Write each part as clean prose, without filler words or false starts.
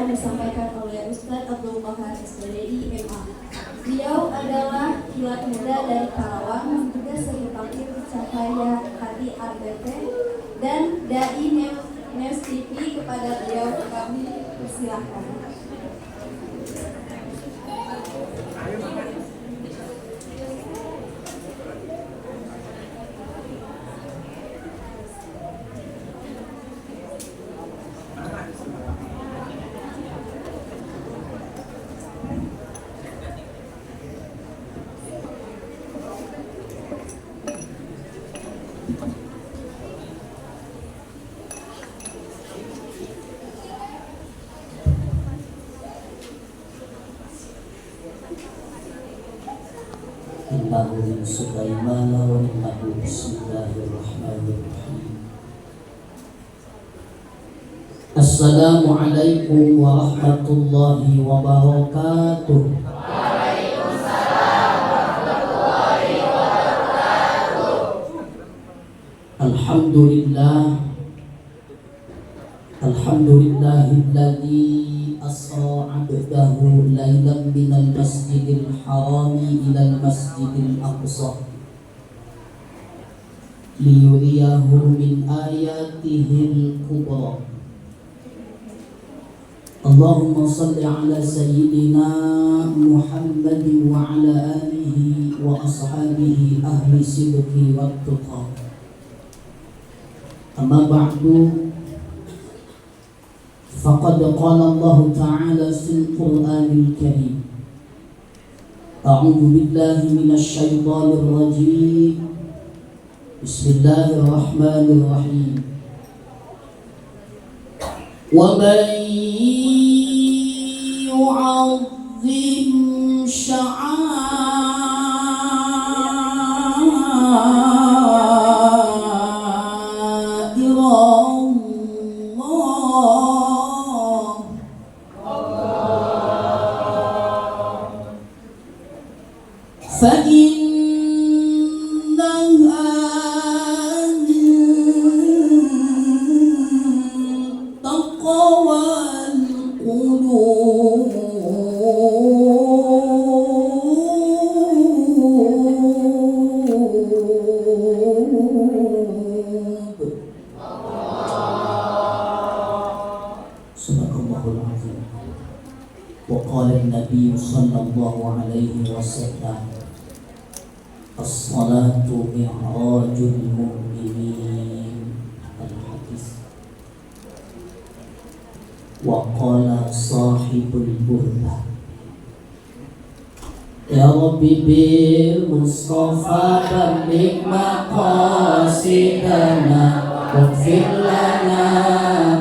akan disampaikan oleh Ustadz Abdul Qahar SPDI MA. Beliau adalah kilat muda dari Karawang yang juga sering tampil di Cahaya Hati RBT dan Dai News TV. Kepada beliau kami persilahkan. Innahu min Sulaiman wa innahu bismillahirrahmanirrahim. Assalamualaikum warahmatullahi wabarakatuh. Waalaikumsalam warahmatullahi wabarakatuh. Alhamdulillahilladzi asra 'abdahu lailan minal masjidil harami ilal masjidil aqsa liyuriyahu min ayatihil kubra. Allahumma salli ala sayyidina Muhammadin wa ala alihi wa ashabihi ahli sidqi wat tuqa. Amma ba'du, faqad qala Allah Ta'ala fil Qur'anil Karim. A'udzu billahi minasy syaithanir rajim. Bismillahirrahmanirrahim. Wa man yu'azzim فإنها من تقوى القلوب. Sadaqallahul azim. Wa qala an-nabiy sallallahu alaihi wasallam, as-salatu mi'rajul mu'minin. Al-hadis. Wa qala sahibul burdah, ya Rabbi bil Mustafa balligh maqasidana waghfir lana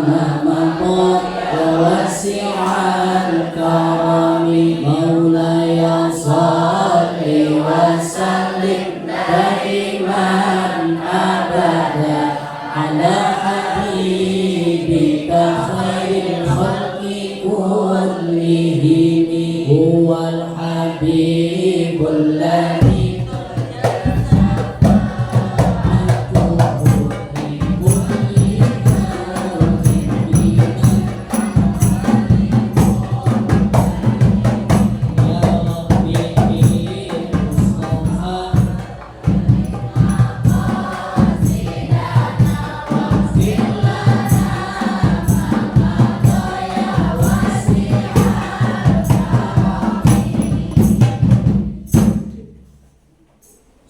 ma maqad wa wasi'al karami maulaya salli wa sallim daiman abada ala habibika khairil khalqi kullihim huwal habibul ladzi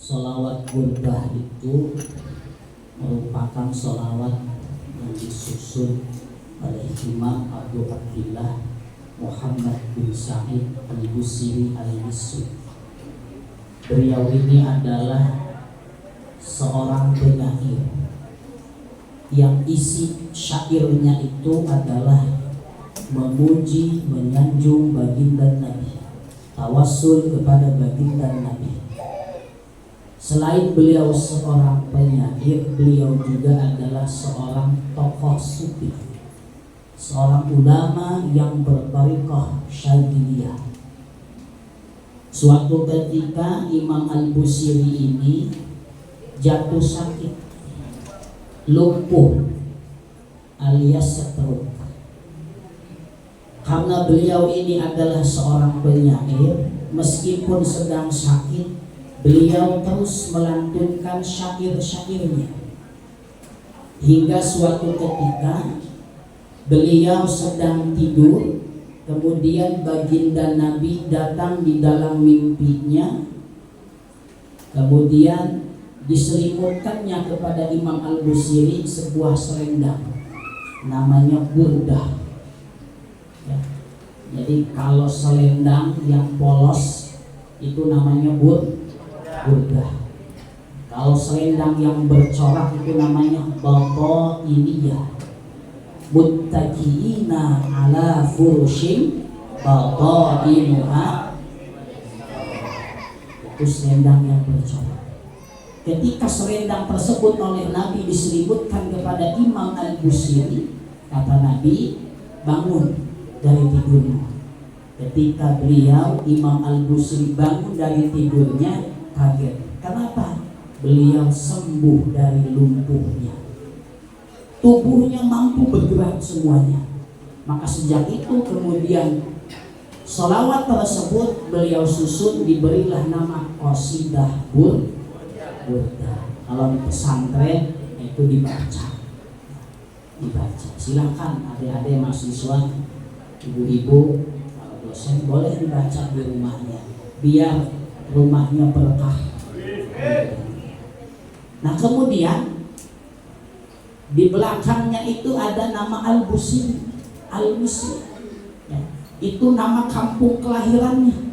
Sholawat burdah itu merupakan sholawat yang disusun oleh Imam Abu Abdillah Muhammad bin Sa'id al-Busiri al-Misri. Beliau ini adalah seorang penyair yang isi syairnya itu adalah memuji, menyanjung baginda Nabi, tawassul kepada baginda Nabi. Selain beliau seorang penyair, beliau juga adalah seorang tokoh sufi, seorang ulama yang bertariqah Syadziliyah. Suatu ketika Imam Al-Busiri ini jatuh sakit, lumpuh alias stroke. Karena beliau ini adalah seorang penyair, meskipun sedang sakit, beliau terus melantunkan syair-syairnya. Hingga suatu ketika beliau sedang tidur, kemudian baginda Nabi datang di dalam mimpinya, kemudian diselimutkannya kepada Imam Al-Busiri sebuah selendang, namanya burdah. Ya. Jadi kalau selendang yang polos itu namanya burdah. Kalau selendang yang bercorak itu namanya batainiyah. Muttaqiina ala furushin batainuha, itu selendang yang bercorak. Ketika selendang tersebut oleh Nabi diselimutkan kepada Imam Al-Busiri, kata Nabi, bangun dari tidurmu. Ketika beliau Imam Al-Busiri bangun dari tidurnya, kaget. Kenapa? Beliau sembuh dari lumpuhnya. Tubuhnya mampu bergerak semuanya. Maka sejak itu kemudian sholawat tersebut beliau susun, diberilah nama qasidah burdah. Kalau di pesantren itu dibaca. Silakan adik-adik mahasiswa, ibu-ibu, kalau dosen boleh dibaca di rumahnya, biar rumahnya berkah. Nah kemudian di belakangnya itu ada nama Al-Busiri, Al-Misri. Ya, itu nama kampung kelahirannya.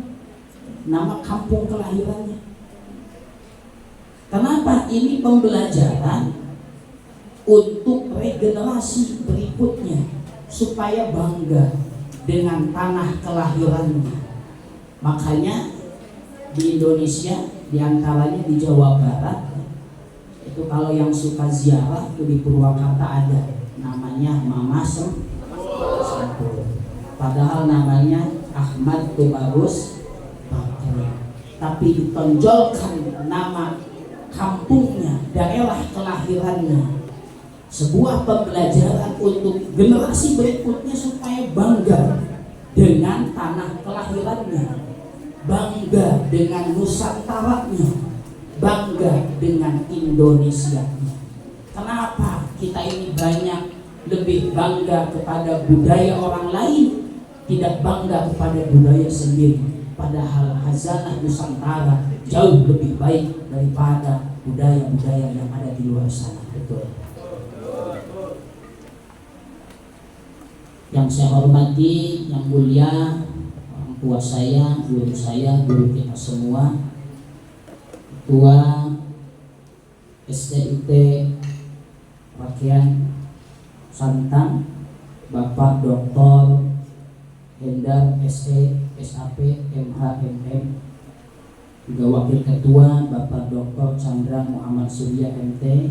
Kenapa? Ini pembelajaran untuk regenerasi berikutnya, supaya bangga dengan tanah kelahirannya. Makanya di Indonesia, diantaranya di Jawa Barat, itu kalau yang suka ziarah itu di Purwakarta ada namanya Mama Sentul. Padahal namanya Ahmad Tubarus Bakri, tapi ditonjolkan nama kampungnya, daerah kelahirannya. Sebuah pembelajaran untuk generasi berikutnya supaya bangga dengan tanah kelahirannya, bangga dengan Nusantaranya, bangga dengan Indonesianya. Kenapa kita ini banyak lebih bangga kepada budaya orang lain, tidak bangga kepada budaya sendiri? Padahal khazanah Nusantara jauh lebih baik daripada budaya-budaya yang ada di luar sana. Betul. Yang saya hormati, yang mulia, orang tua saya, guru kita semua, Ketua SDIT Rakyat Santang, Bapak Dr. Hendar SE, SAP, MH, MM, juga Wakil Ketua Bapak Dr. Chandra Muhammad Surya MT,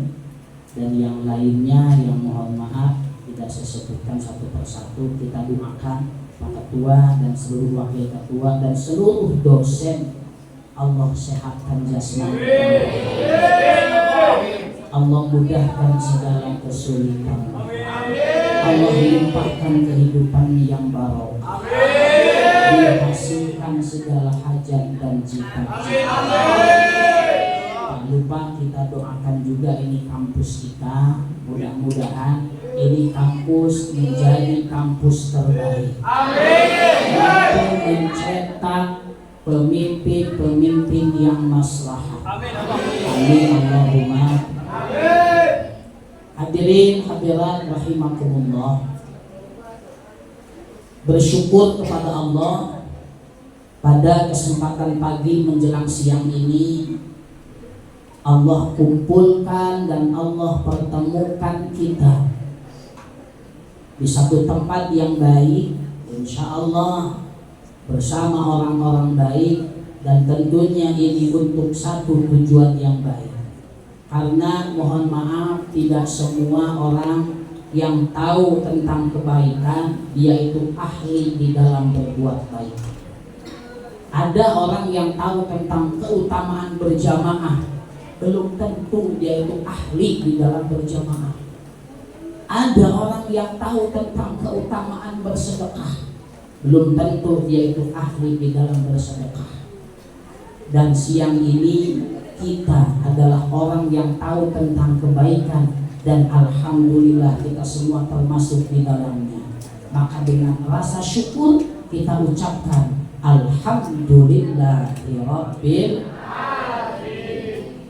dan yang lainnya yang mohon maaf tidak saya sebutkan satu persatu. Kita doakan Pak Ketua dan seluruh Wakil Ketua dan seluruh dosen, Allah sehatkan jasmani, Allah mudahkan segala kesulitan, Allah limpahkan kehidupan yang barokah, Dia hasilkan segala hajat dan cita-cita. Tak lupa kita doakan juga ini kampus kita, mudah-mudahan ini kampus menjadi kampus terbaik. Mampu mencetak pemimpin-pemimpin yang maslahat. Amin Allahumma. Hadirin hadirat rahimakumullah. Bersyukur kepada Allah pada kesempatan pagi menjelang siang ini Allah kumpulkan dan Allah pertemukan kita di satu tempat yang baik, insya Allah bersama orang-orang baik, dan tentunya ini untuk satu tujuan yang baik. Karena mohon maaf, tidak semua orang yang tahu tentang kebaikan dia itu ahli di dalam berbuat baik. Ada orang yang tahu tentang keutamaan berjamaah, belum tentu dia itu ahli di dalam berjamaah. Ada orang yang tahu tentang keutamaan bersedekah, belum tentu dia itu ahli di dalam bersedekah. Dan siang ini kita adalah orang yang tahu tentang kebaikan, dan alhamdulillah kita semua termasuk di dalamnya. Maka dengan rasa syukur kita ucapkan alhamdulillahirabbil alamin.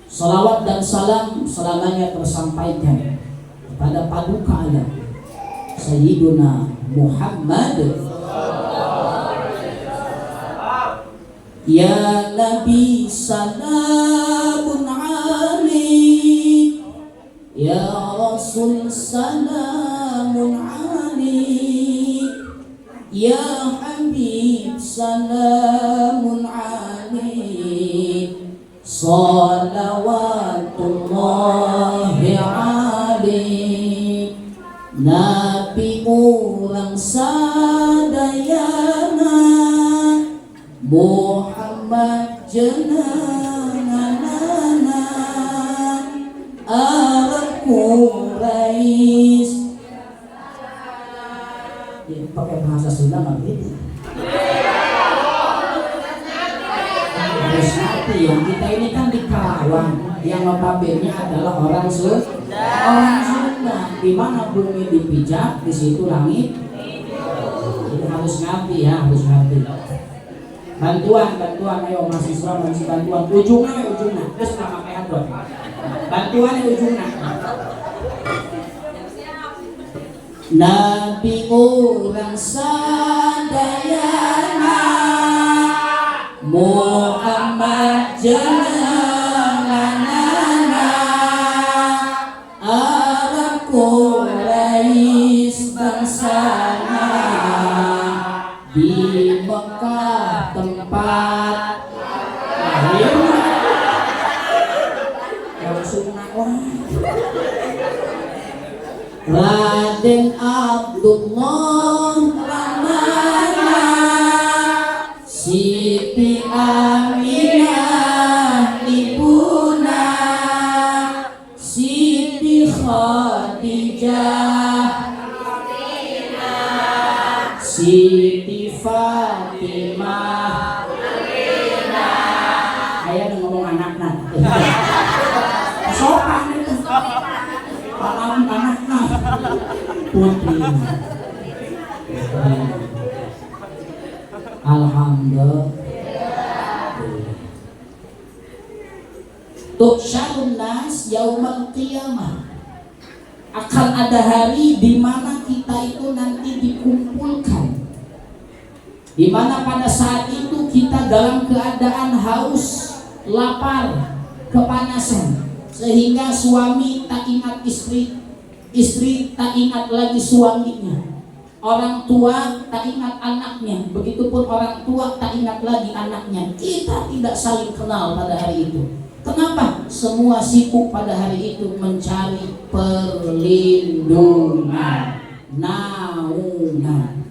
Salawat dan salam selamanya tersampaikan kepada paduka alam Sayyiduna Muhammad. Ya Nabi salamun alaik, ya Rasul salamun alaik, ya Habib salamun alaik, salawatullahi alaik. Nabi orang sadayana Muhammad jenenganana Arab Quraisy. Ya, pakai bahasa Sunda nggak gitu. Harus ngerti ya, kita ini kan di Karawang, yang notabene adalah orang Sunda. Orang Sunda, di mana bumi dipijak, di situ langit. Itu harus ngerti ya, harus ngerti. Bantuan, ayo mahasiswa masih bantuan. Ujungnya, terus nggak pakai handphone. Bantuan ujungnya. Nabi orang sadayana Muhammad jenenganana Arab Quraisy bangsana di Mekah tempat lahirnya. Yang sunnah Raden Abdullah Ramana Siti Aminah ibuna Siti Khadijah Siti Fatimah. Ayah udah ngomong anak-anak. Sopan itu. Pahlawan anak-anak. Putri. Alhamdulillah. Tuhsyarun nas yaumal qiyamah. Akan ada hari di mana kita itu nanti dikumpulkan, di mana pada saat itu kita dalam keadaan haus, lapar, kepanasan, sehingga suami tak ingat istri, istri tak ingat lagi suaminya, orang tua tak ingat anaknya, begitupun orang tua tak ingat lagi anaknya. Kita tidak saling kenal pada hari itu. Kenapa? Semua sibuk pada hari itu mencari perlindungan, naungan.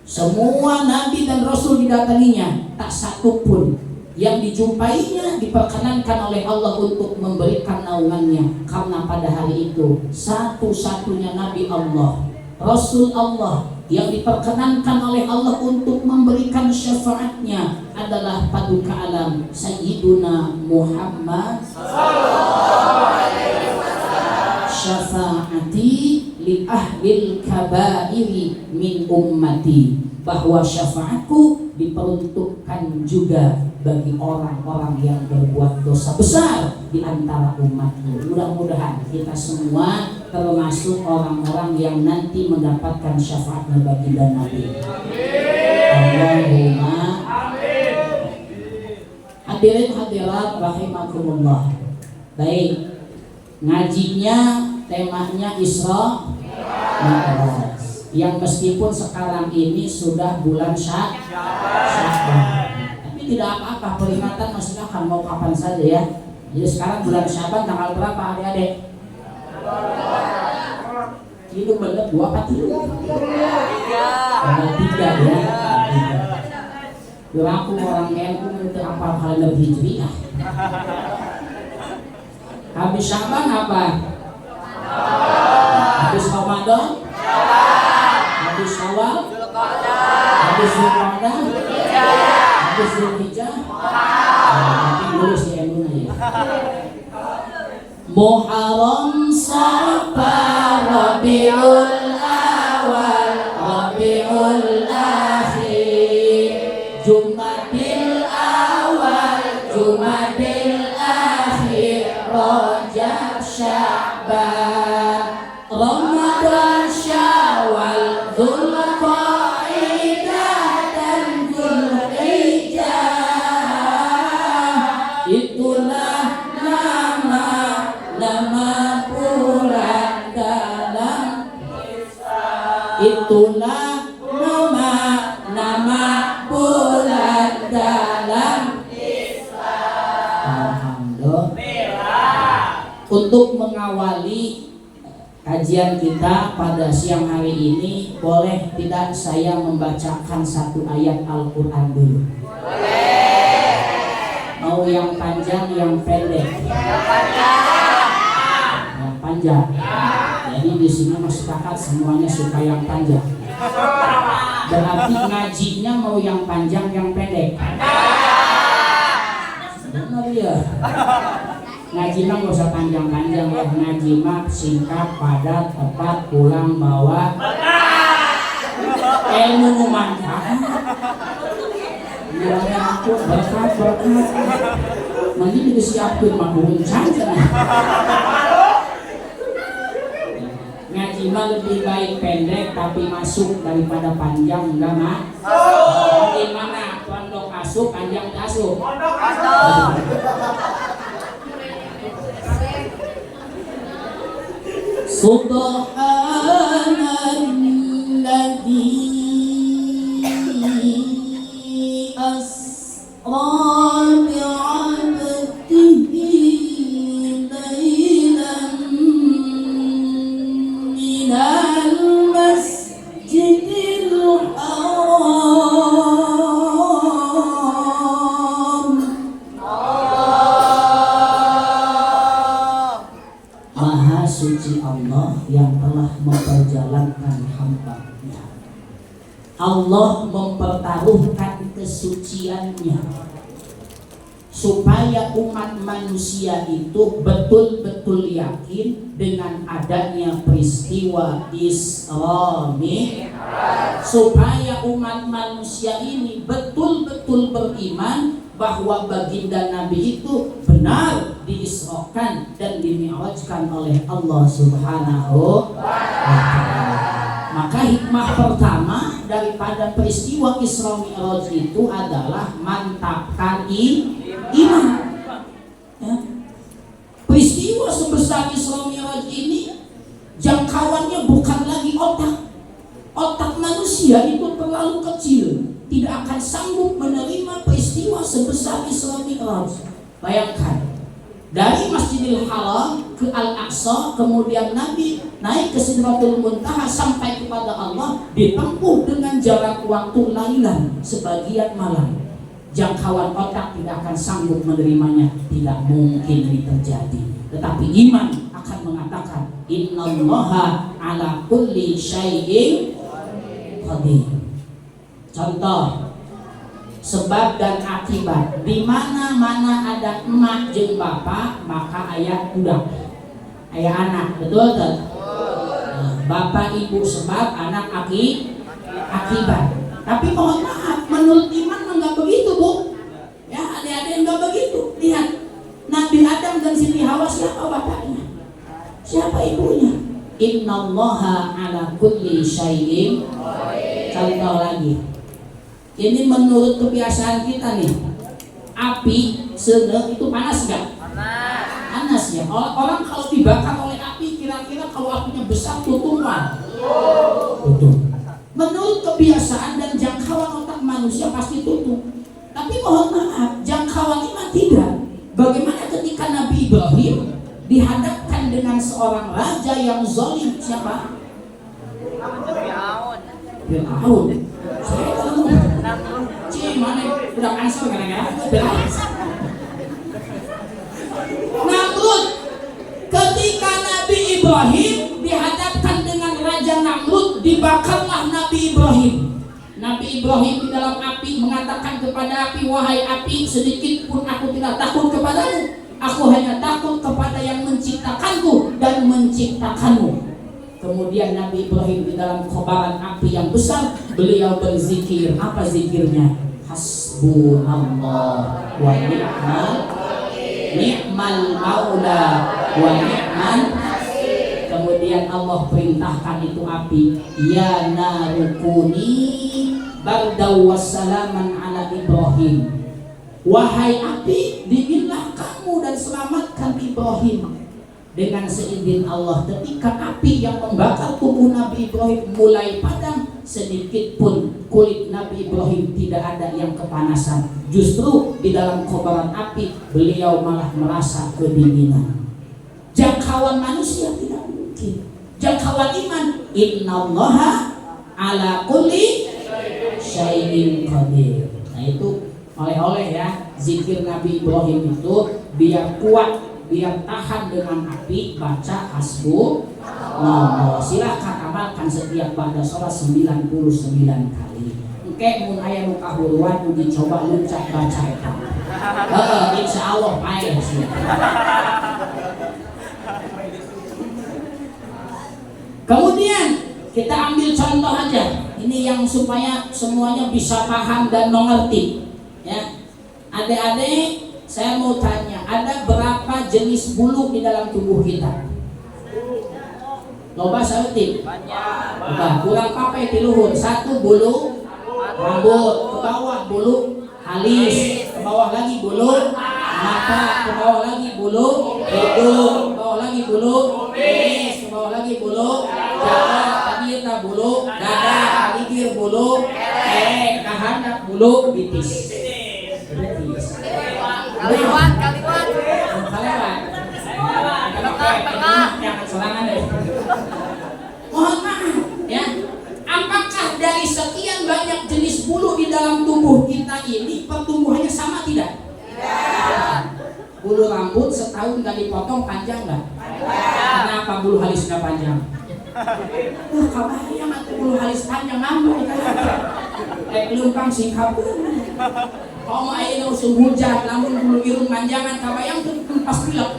Semua nabi dan rasul didatanginya, tak satu pun yang dijumpainya diperkenankan oleh Allah untuk memberikan naungannya. Karena pada hari itu satu-satunya nabi Allah, rasul Allah yang diperkenankan oleh Allah untuk memberikan syafaatnya adalah paduka alam Sayyiduna Muhammad. Syafaati li ahlil kabairi min ummati, bahwa syafaatku diperuntukkan juga bagi orang-orang yang berbuat dosa besar di antara umatku. Mudah-mudahan kita semua termasuk orang-orang yang nanti mendapatkan syafaatnya baginda Nabi. Allahumma amin. Hadirin hadirat rahimakumullah. Baik, ngajinya temanya Isra Mi'raj, yang meskipun sekarang ini sudah bulan Sya'ban, tapi tidak apa-apa, peringatan masih akan mau kapan saja ya. Jadi sekarang bulan Sya'ban tanggal berapa adik-adik? Itu bener 2 apa 3? Tanggal 3 ya. Aku orang NU itu apa kalender Hijriah. Habis Sya'ban apa? Habis Ramadan? Habis Syawal? Habis Zulqa'dah? Habis Zulhijjah? Nanti dulu si Emuna ya. Muharram, Safar, Rabiul Awal, Rabiul Akhir, Jumadil Awal, Jumadil Akhir, Rajab, Sya'ban, Ramadan, Syawal, Dzulqa'dah dan Dzulhijjah. Itulah nama bulan dalam Islam. Itulah nama bulan dalam Islam. Alhamdulillah. Untuk mengawali kajian kita pada siang hari ini, boleh tidak saya membacakan satu ayat Al-Quran dulu? Mau yang panjang, yang pendek? Yang panjang. Jadi di sini masyarakat semuanya suka yang panjang. Berarti ngajinya mau yang panjang, yang pendek? Benar ya. Ngaji mah gak usah panjang-panjang ya. Ngaji mah singkat, padat, tepat, pulang, bawa ilmu manfaat. Bilangnya aku berkat. Nanti disiapkan makuhun saja. Ngaji mah lebih baik pendek tapi masuk daripada panjang, enggak mah? Gimana? Pondok asuk, panjang asuk? Pondok asuk. Subhanalladzi asra bi'abdihi laylan minal masjidil haram. Maha suci Allah yang telah memperjalankan hamba-Nya. Allah mempertaruhkan kesuciannya supaya umat manusia itu betul-betul yakin dengan adanya peristiwa Isra Mi'raj, supaya umat manusia ini betul-betul beriman bahwa baginda Nabi itu benar diisrokan dan dimi'rajkan oleh Allah Subhanahu wa Ta'ala. Maka hikmah pertama daripada peristiwa Isra Mi'raj itu adalah mantapkan iman. Ya. Peristiwa sebesar Isra Mi'raj ini jangkauannya bukan lagi otak. Otak manusia itu terlalu kecil, tidak akan sanggup menerima peristiwa sebesar Isra Mi'raj. Bayangkan, dari Masjidil Haram ke Al-Aqsa, kemudian Nabi naik ke Sidratul Muntaha sampai kepada Allah ditempuh dengan jarak waktu lailan, sebagian malam. Jangkauan otak tidak akan sanggup menerimanya, tidak mungkin ini terjadi. Tetapi iman akan mengatakan innallaha ala kulli syai'in qadir. Contoh sebab dan akibat, di mana-mana ada emak jeung bapak maka aya budak, aya anak, betul tak? Bapak ibu sebab, anak akibat. Tapi mohon maaf, menurut iman enggak begitu, Bu. Ya, adik-adik enggak begitu. Lihat, Nabi Adam dan Siti Hawa, siapa bapaknya? Siapa ibunya? Innallaha ala kulli syai'in. Contoh lagi. Ini menurut kebiasaan kita nih, api sedang itu panas nggak? Panas ya. Orang kalau dibakar oleh api, kira-kira kalau apinya besar tutupan. Tutup. Menurut kebiasaan dan jangkauan otak manusia pasti tutup. Tapi mohon maaf, jangkauan iman tidak. Bagaimana ketika Nabi Ibrahim dihadapkan dengan seorang raja yang zalim? Siapa? Fir'aun. Saya tahu. Mana udah cancel gara-gara Namrud. Ketika Nabi Ibrahim dihadapkan dengan Raja Namrud, dibakarlah Nabi Ibrahim. Nabi Ibrahim di dalam api mengatakan kepada api, wahai api, sedikit pun aku tidak takut kepadamu. Aku hanya takut kepada yang menciptakanku dan menciptakanmu. Kemudian Nabi Ibrahim di dalam kobaran api yang besar, beliau berzikir. Apa zikirnya? Hasbunallah wa ni'mal maula wa ni'mal. Kemudian Allah perintahkan itu api, ya narukuni bardaw wassalaman ala Ibrahim. Wahai api, dinginlah kamu dan selamatkan Ibrahim. Dengan seizin Allah, ketika api yang membakar tubuh Nabi Ibrahim mulai padam, sedikit pun kulit Nabi Ibrahim tidak ada yang kepanasan. Justru di dalam kobaran api beliau malah merasa kedinginan. Jangkauan manusia tidak mungkin. Jangkauan iman, innallaha ala kulli syai'in qadir. Nah itu oleh-oleh ya, zikir Nabi Ibrahim itu biar kuat, biar tahan dengan api, baca hasbunallah. Silahkan amalkan setiap pada sholat 99 kali. Oke, mun aya nu kahuruan uji coba lucak baca eta. Insya Allah baik sih. Kemudian kita ambil contoh aja, ini yang supaya semuanya bisa paham dan mengerti. Ya, adik-adik, saya mau tanya, ada berapa jenis bulu di dalam tubuh kita? Loba saeutik? Banyak. Kurang papai di luhur. 1 bulu rambut, ke bawah bulu alis, ke bawah lagi bulu mata, ke bawah lagi bulu hidung, ke bawah lagi bulu kumis, ke bawah lagi bulu dada, tadi kita bulu dada, bibir bulu kahandap bulu bitis. Kaliwat. Jangan serangan deh. Mohon maaf ya. Apakah dari sekian banyak jenis bulu di dalam tubuh kita ini pertumbuhannya sama tidak? Tidak. Bulu rambut setahun gak dipotong panjang nggak? Kenapa bulu halisnya panjang? Kabarnya mati bulu halis panjang ngambek kan? Lumpang singkap. Kalau mau air usung hujan, namun bulu irung manjangan kabayang tuh pasti lah.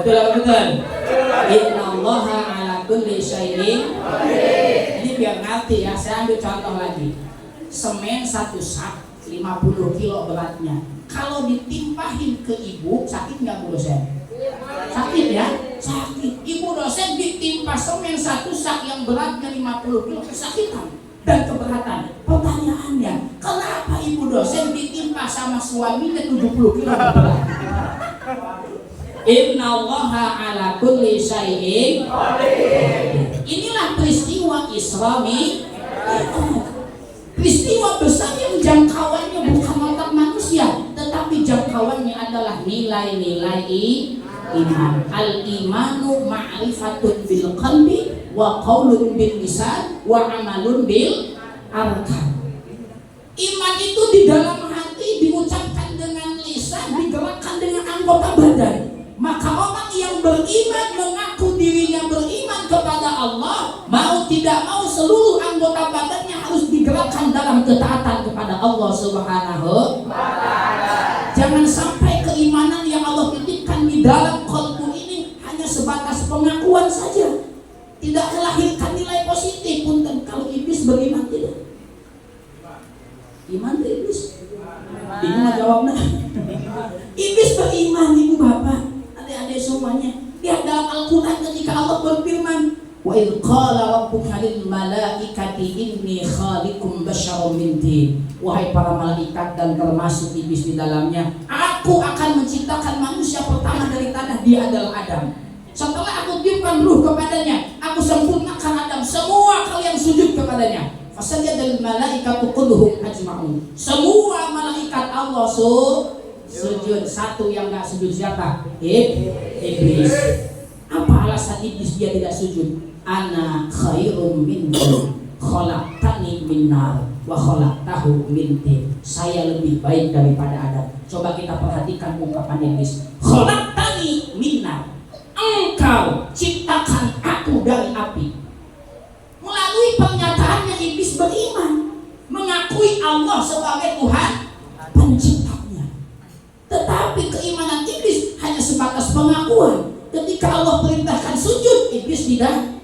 Betul apa betul? Innallaha ala kulli syai'in. Ini biar ngerti ya, saya ambil contoh lagi. Semen 1 sak 50 kilo beratnya. Kalau ditimpahin ke ibu, sakit nggak Bu dosen? Sakit ya? Sakit. Ibu dosen ditimpa semen 1 sak yang beratnya 50 kilo, kesakitan dan keberatan. Pertanyaannya, kenapa ibu dosen ditimpa sama suaminya 70 kilo berat? Innallaha ala kulli syai'in qadir. Inilah peristiwa Isra Mi'raj. Peristiwa besar yang jangkauannya bukan otak manusia, tetapi jangkauannya adalah nilai-nilai iman. Al-imanu ma'rifatun bil qalbi wa qaulun bil lisan wa amalun bil arkan. Iman itu di dalam hati, diucapkan dengan lisan, digerakkan dengan anggota badan. Maka orang yang beriman mengaku dirinya beriman kepada Allah, mau tidak mau seluruh anggota badannya harus digerakkan dalam ketaatan kepada Allah Subhanahu wa ta'ala. Jangan sampai keimanan yang Allah titipkan di dalam qalbu ini hanya sebatas pengakuan saja, tidak melahirkan nilai positif. Punten, kalau iblis beriman tidak? Iman ke iblis? Ini mau jawabnya. Iblis beriman, ibu bapak, adik-adik semuanya. Lihat dalam Al-Quran ketika Allah berfirman, wa idh qala rabbuka lil malaikati inni khaliqum basyarum min tin. Wahai para malaikat dan termasuk iblis di dalamnya, aku akan menciptakan manusia pertama dari tanah, dia adalah Adam. Setelah aku tiupkan ruh kepadanya, aku sempurnakan Adam, semua kalian sujud kepadanya. Fasajadal malaikatu kulluhum ajma'un. Semua malaikat Allah sujud. Satu yang enggak sujud siapa? Iblis. Apa alasan iblis dia tidak sujud? Ana khairum minhu khalaqtani min nar wa khalaqtahu min tin. Saya lebih baik daripada Adam. Coba kita perhatikan ungkapan iblis. Khalaqtani min nar. Engkau ciptakan aku dari api. Melalui pernyataannya iblis beriman. Allah sebagai Tuhan penciptanya. Tetapi keimanan iblis hanya sebatas pengakuan. Ketika Allah perintahkan sujud, iblis tidak.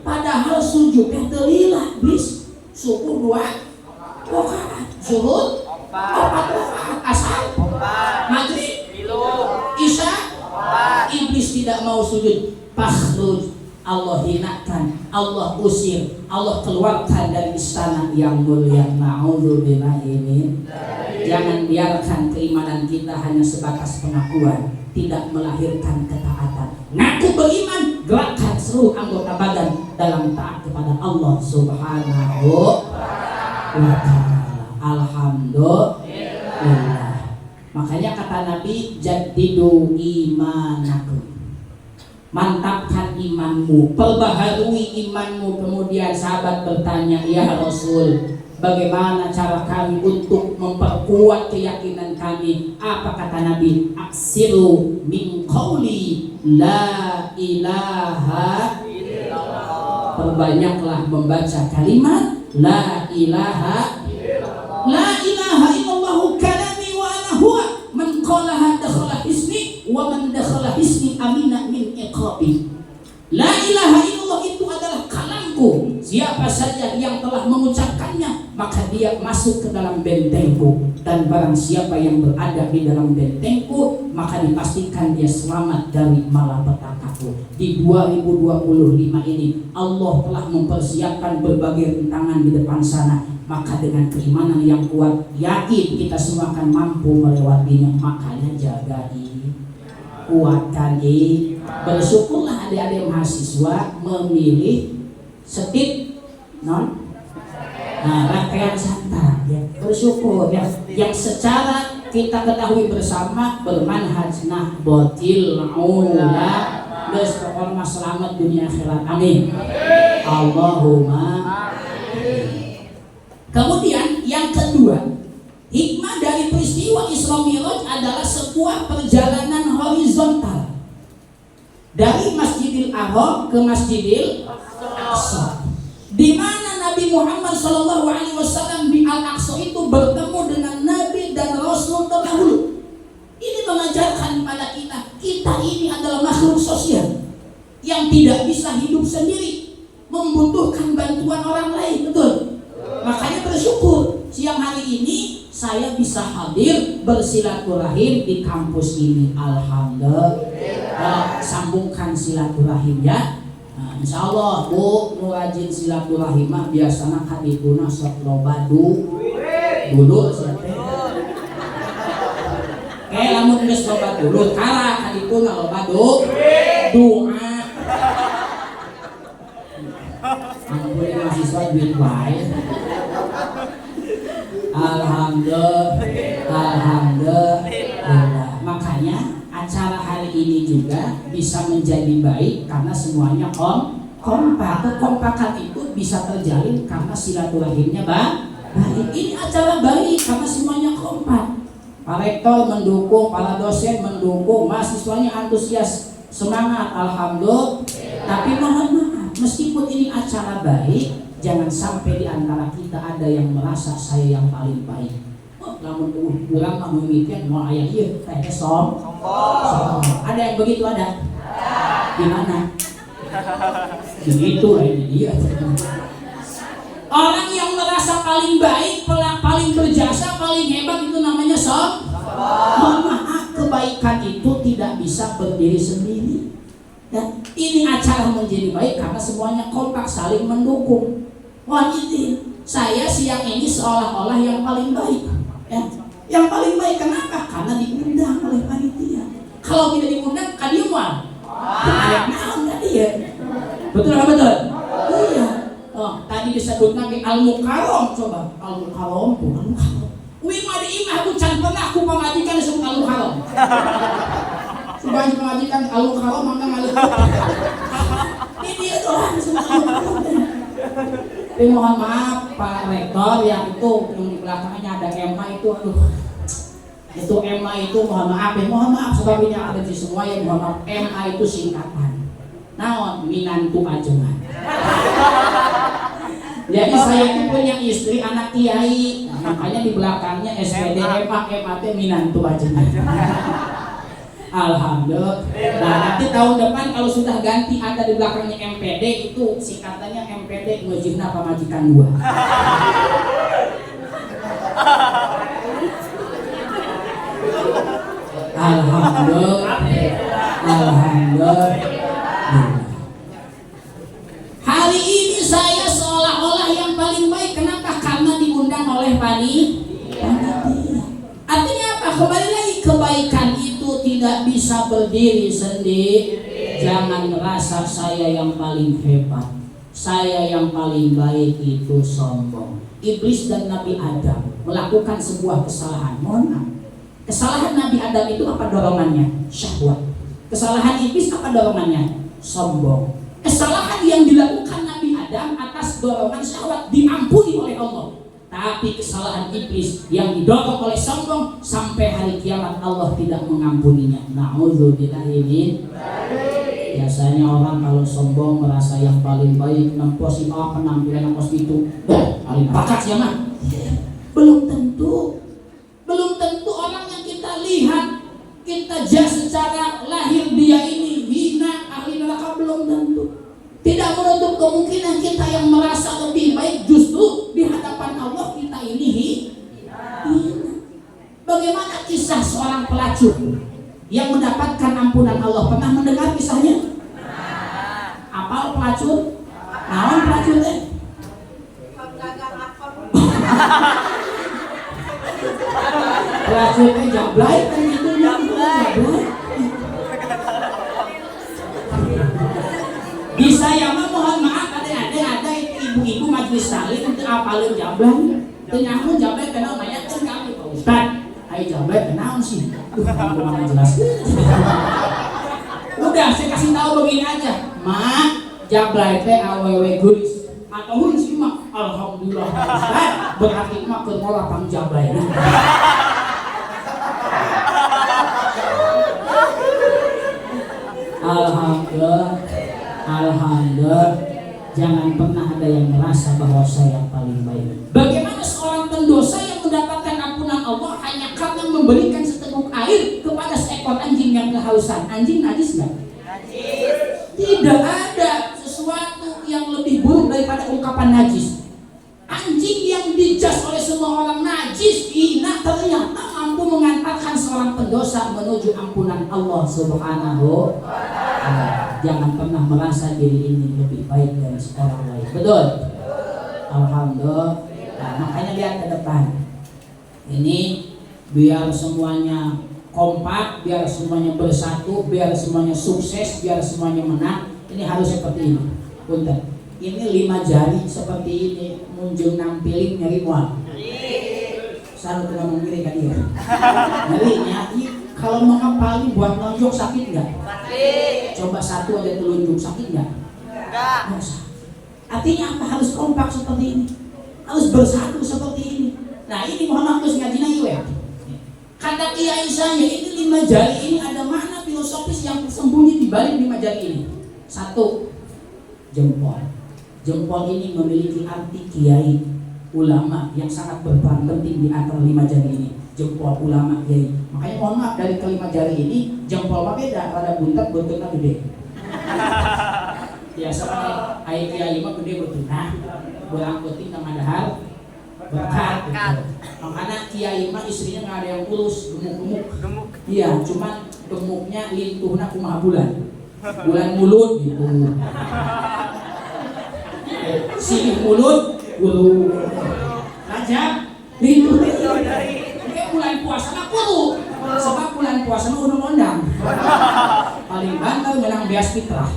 Padahal sujudnya telilah bis subuh 2 rakaat, zuhur 4 rakaat, asar 4, maghrib Tilu, isya 4. Iblis tidak mau sujud. Fakhruj, Allah hinakan, Allah usir, Allah keluarkan dari istana yang mulia. Na'udzubillahi min. Jangan biarkan keimanan kita hanya sebatas pengakuan, tidak melahirkan ketaatan. Ngaku beriman, gerakkan seluruh anggota badan dalam taat kepada Allah Subhanahu wa ta'ala. Alhamdulillah. Makanya kata Nabi, jaddidu imanakum. Mantapkan imanmu, perbaharui imanmu. Kemudian sahabat bertanya, ya Rasul, bagaimana cara kami untuk memperkuat keyakinan kami? Apa kata Nabi? Aksiru min qawli la ilaha illallah. Perbanyaklah membaca kalimat la ilaha illallah kalami wa ana huwa man qalaha dakhala hisni wa man dakhala hisni amina min iqabi. La ilaha illallah itu adalah kalamku. Siapa saja yang telah mengucapkannya, maka dia masuk ke dalam bentengku. Dan barang siapa yang berada di dalam bentengku, maka dipastikan dia selamat dari malapetakaku. Di 2025 ini Allah telah mempersiapkan berbagai rintangan di depan sana. Maka dengan keimanan yang kuat, yakin kita semua akan mampu melewatinya. Makanya jaga kuatkan bersyukurlah adik-adik mahasiswa memilih setit rangkaian santai ya. Bersyukur ya, yang secara kita ketahui bersama bermanhaj Nahdlatul Ulama. Geus pokona selamat dunia akhirat, amin. Allahumma. Kemudian yang kedua, hikmah dari peristiwa Isra Mi'raj adalah sebuah perjalanan horizontal dari Masjidil Haram ke Masjidil Aqsa, di mana Nabi Muhammad SAW di Al-Aqsa itu bertemu dengan Nabi dan Rasul terdahulu. Ini mengajarkan kepada kita ini adalah makhluk sosial yang tidak bisa hidup sendiri, membutuhkan bantuan orang lain, betul? Makanya bersyukur siang hari ini saya bisa hadir bersilaturahim di kampus ini. Alhamdulillah. Sambungkan silaturahim ya. Nah, insya Allah Bu nu rajin silaturahim mah biasana hadituna sok loba dulu siapa? Lamun geus loba dulu kalah hadituna loba doa. Ampun mahasiswa duit wae. Alhamdulillah. Makanya acara hari ini juga bisa menjadi baik karena semuanya kompak. Kekompakan itu bisa terjalin karena silaturahimnya baik. Ini acara baik karena semuanya kompak. Pak Rektor mendukung, para dosen mendukung, mahasiswanya antusias, semangat, alhamdulillah. Tapi mohon maaf, meskipun ini acara baik, jangan sampai di antara kita ada yang merasa saya yang paling baik. Namun kurang memikirkan mau ayah ieu teh sombong. Ada yang begitu ada? Di mana? Begitu ini dia. Orang yang merasa paling baik, paling berjasa, paling hebat itu namanya sombong. Mohon maaf, kebaikan itu tidak bisa berdiri sendiri. Dan ini acara menjadi baik karena semuanya kompak saling mendukung. Wah ini saya siang ini seolah-olah yang paling baik ya. Yang paling baik kenapa? Karena diundang oleh panitia. Kalau tidak diundang kan dia mau ayat naon kan dia. Betul apa betul? Iya. Tadi disebutkan di Al-Mukarram. Coba Al-Mukarram tuh Al-Mukarram. Wih mah di imah aku can pernah aku pemajikan disebut Al-Mukarram. Subhan pemajikan Al-Mukarram maka malu. Ini dia doang disebut Al-Mukarram. Tapi mohon maaf Pak Rektor yang itu yang di belakangnya ada EMA itu, aduh, itu EMA itu mohon maaf sebabnya ada di semua yang mohon maaf. EMA itu singkatan naon minantu ajengan. Jadi saya itu punya istri anak kiai, nah, makanya di belakangnya SPD MAT Minantu bacanya. Alhamdulillah. Nah nanti tahun depan kalau sudah ganti ada di belakangnya MPD, itu singkatannya MPD Ngejibna Pamajikan 2. Alhamdulillah. Alhamdulillah. Hari ini saya seolah-olah yang paling baik. Kenapa? Karena diundang oleh panitia. Artinya apa? Kembali lagi, kebaikan itu tidak bisa berdiri sendiri. Jangan merasa saya yang paling hebat, saya yang paling baik, itu sombong. Iblis dan Nabi Adam melakukan sebuah kesalahan. Mohon maaf. Kesalahan Nabi Adam itu apa dorongannya? Syahwat. Kesalahan iblis apa dorongannya? Sombong. Kesalahan yang dilakukan Nabi Adam atas dorongan syahwat diampuni oleh Allah. Tapi kesalahan iblis yang didorong oleh sombong sampai hari kiamat Allah tidak mengampuninya. Na'udzubillah ini. Biasanya orang kalau sombong merasa yang paling baik, nemposi penampilan pos itu, paling bakat ya mah. Belum tentu. Belum tentu orang yang kita lihat, kita judge secara lahir dia ini hina, ahli neraka, belum tentu. Tidak menutup kemungkinan kita yang merasa lebih baik justru di hadapan Allah kita ini hina. Bagaimana kisah seorang pelacur yang mendapatkan ampunan Allah? Pernah mendengar kisahnya? Apal pelacur? Naon pelacur teh? Pelacur teh jablay kan gitu, jablay. Di saya mah mohon maaf, ada ibu-ibu majelis taklim untuk apalin jablay. Teu nyamun jablay kenal mayat kan kami Pak Ustaz. Ai jablay kenal sih. Kurang jelas. Udah saya kasih tahu begini aja. Mak, jablay teh awewe geulis. Atau sih mah alhamdulillah Ustaz. Berarti mah keur lapang jablay. Alhamdulillah. Alhamdulillah. Jangan pernah ada yang merasa bahwa saya yang paling baik. Bagaimana seorang pendosa yang mendapatkan ampunan Allah hanya karena memberikan seteguk air kepada seekor anjing yang kehausan? Anjing najis nggak? Najis. Tidak ada sesuatu yang lebih buruk daripada ungkapan najis. Anjing yang dijas oleh semua orang najis, hina, ternyata mampu mengantarkan seorang pendosa menuju ampunan Allah Subhanahu wa Ta'ala. Jangan pernah merasa diri ini lebih baik dari seorang lain. Betul? Alhamdulillah. Nah, makanya lihat ke depan. Ini biar semuanya kompak, biar semuanya bersatu, biar semuanya sukses, biar semuanya menang. Ini harus seperti ini. Punten. Ini 5 jari seperti ini, munjung nampilin nyari mual. Selalu ngomong gini kan dia. Nyarinya, kalau mau ngapalin buat nonjok sakit nggak? Sakit. Coba satu aja telunjuk, sakit nggak? Nggak. Artinya apa? Harus kompak seperti ini, harus bersatu seperti ini. Nah ini mohon maaf ngajinya ya. Kata kiai saya ini 5 jari ini ada makna filosofis yang tersembunyi di balik 5 jari ini. 1, jempol. Jempol ini memiliki arti kiai, ulama yang sangat berperan penting di antara 5 jari ini. Jempol, ulama, kiai. Makanya mohon maaf dari kelima jari ini jempol mah beda, pada buntat bentuknya gede. Biasa ayat kiai mah gede bentuknya, belang penting sama dahar berkat. Gitu. Makanya kiai mah istrinya nggak ada yang kurus, gemuk. Iya, cuman gemuknya lintuhna kumaha bulan mulut gitu. Sini mulut, bulu aja, lintuh dari. Bulan puasa mah kudu, sebab bulan puasa mah undang-undang. Paling bantal menang beas fitrah.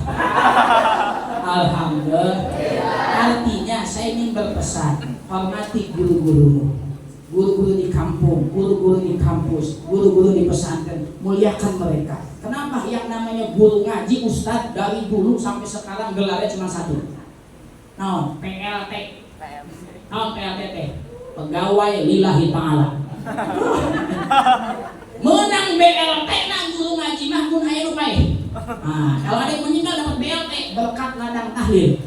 Alhamdulillah. Artinya saya ingin berpesan, hormati guru-gurumu, guru-guru di kampung, guru-guru di kampus, guru-guru di pesantren, muliakan mereka. Kenapa? Yang namanya guru ngaji, ustadz dari dulu sampai sekarang gelarnya cuma 1. Naon? PLT. Naon PLT? Pegawai lillahi ta'ala. Menang BLT nah guru ngaji mah pun aya nu bae. Nah, kalau ada yang meninggal dapat BLT berkat ladang tahlil.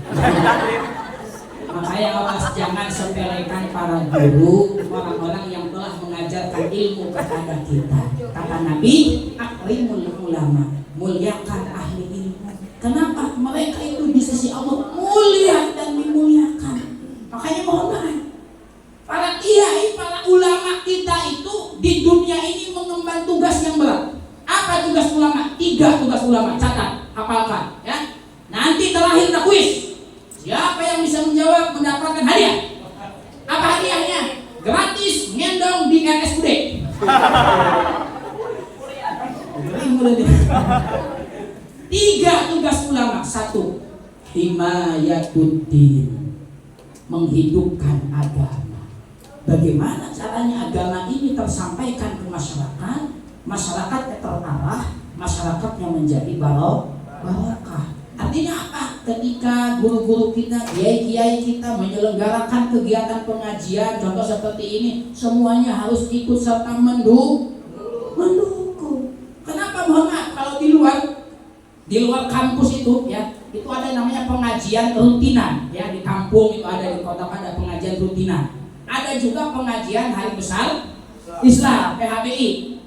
Makanya awas, jangan sepelekan para guru, orang-orang yang telah mengajarkan ilmu kepada kita. Kata Nabi, akrimul ulama, muliakan ahli ilmu. Kenapa? Mereka itu di sisi Allah mulia dan dimuliakan. Makanya mohon maaf, para kiai, para ulama kita itu di dunia ini mengemban tugas yang berat. Apa tugas ulama? 3 tugas ulama. Catat, hafalkan ya. Nanti terakhir ada kuis. Siapa yang bisa menjawab mendapatkan hadiah. Apa hadiahnya? Gratis ngendong di RSUD. 3 tugas ulama. 1. Himayatuddin, menghidupkan agama. Bagaimana caranya agama ini tersampaikan ke masyarakat? Masyarakatnya terarah, masyarakatnya menjadi barokah. Artinya apa? Ketika guru-guru kita, kiai-kiai kita menyelenggarakan kegiatan pengajian, contoh seperti ini, semuanya harus ikut serta mendukung. Kenapa? Mohon maaf, kalau di luar kampus itu ya, itu ada namanya pengajian rutinan ya, di kampung itu ada, di kota ada pengajian rutinan. Ada juga pengajian hari besar Islam PHBI.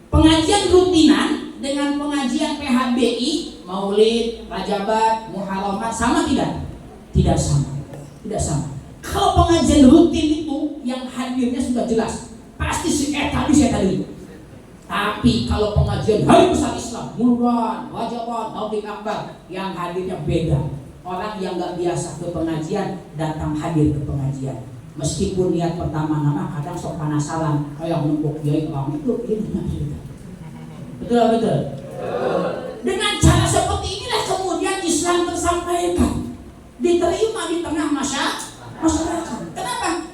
Pengajian rutinan dengan pengajian PHBI, Maulid, Rajabat, Muharramat sama tidak? Tidak sama. Kalau pengajian rutin itu yang hadirnya sudah jelas, pasti si tadi. Tapi kalau pengajian hari besar Islam, Mulwan, Rajabat, Maulid Akbar, yang hadirnya beda. Orang yang nggak biasa ke pengajian datang hadir ke pengajian. Meskipun niat pertama nama kadang sok penasaran, kayak numpuk kiai orang itu ini. Betul. Dengan cara seperti inilah kemudian Islam tersampaikan, diterima di tengah masyarakat. Kenapa?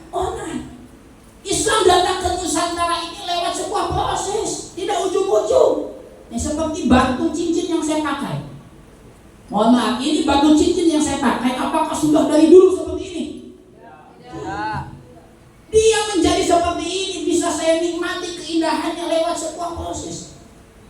Islam datang ke Nusantara ini lewat sebuah proses, tidak ujung-ujung. Seperti batu cincin yang saya pakai. Mohon maaf, ini batu cincin yang saya pakai, apakah sudah dari dulu seperti ini? Dia menjadi seperti ini, bisa saya nikmati keindahannya lewat sebuah proses.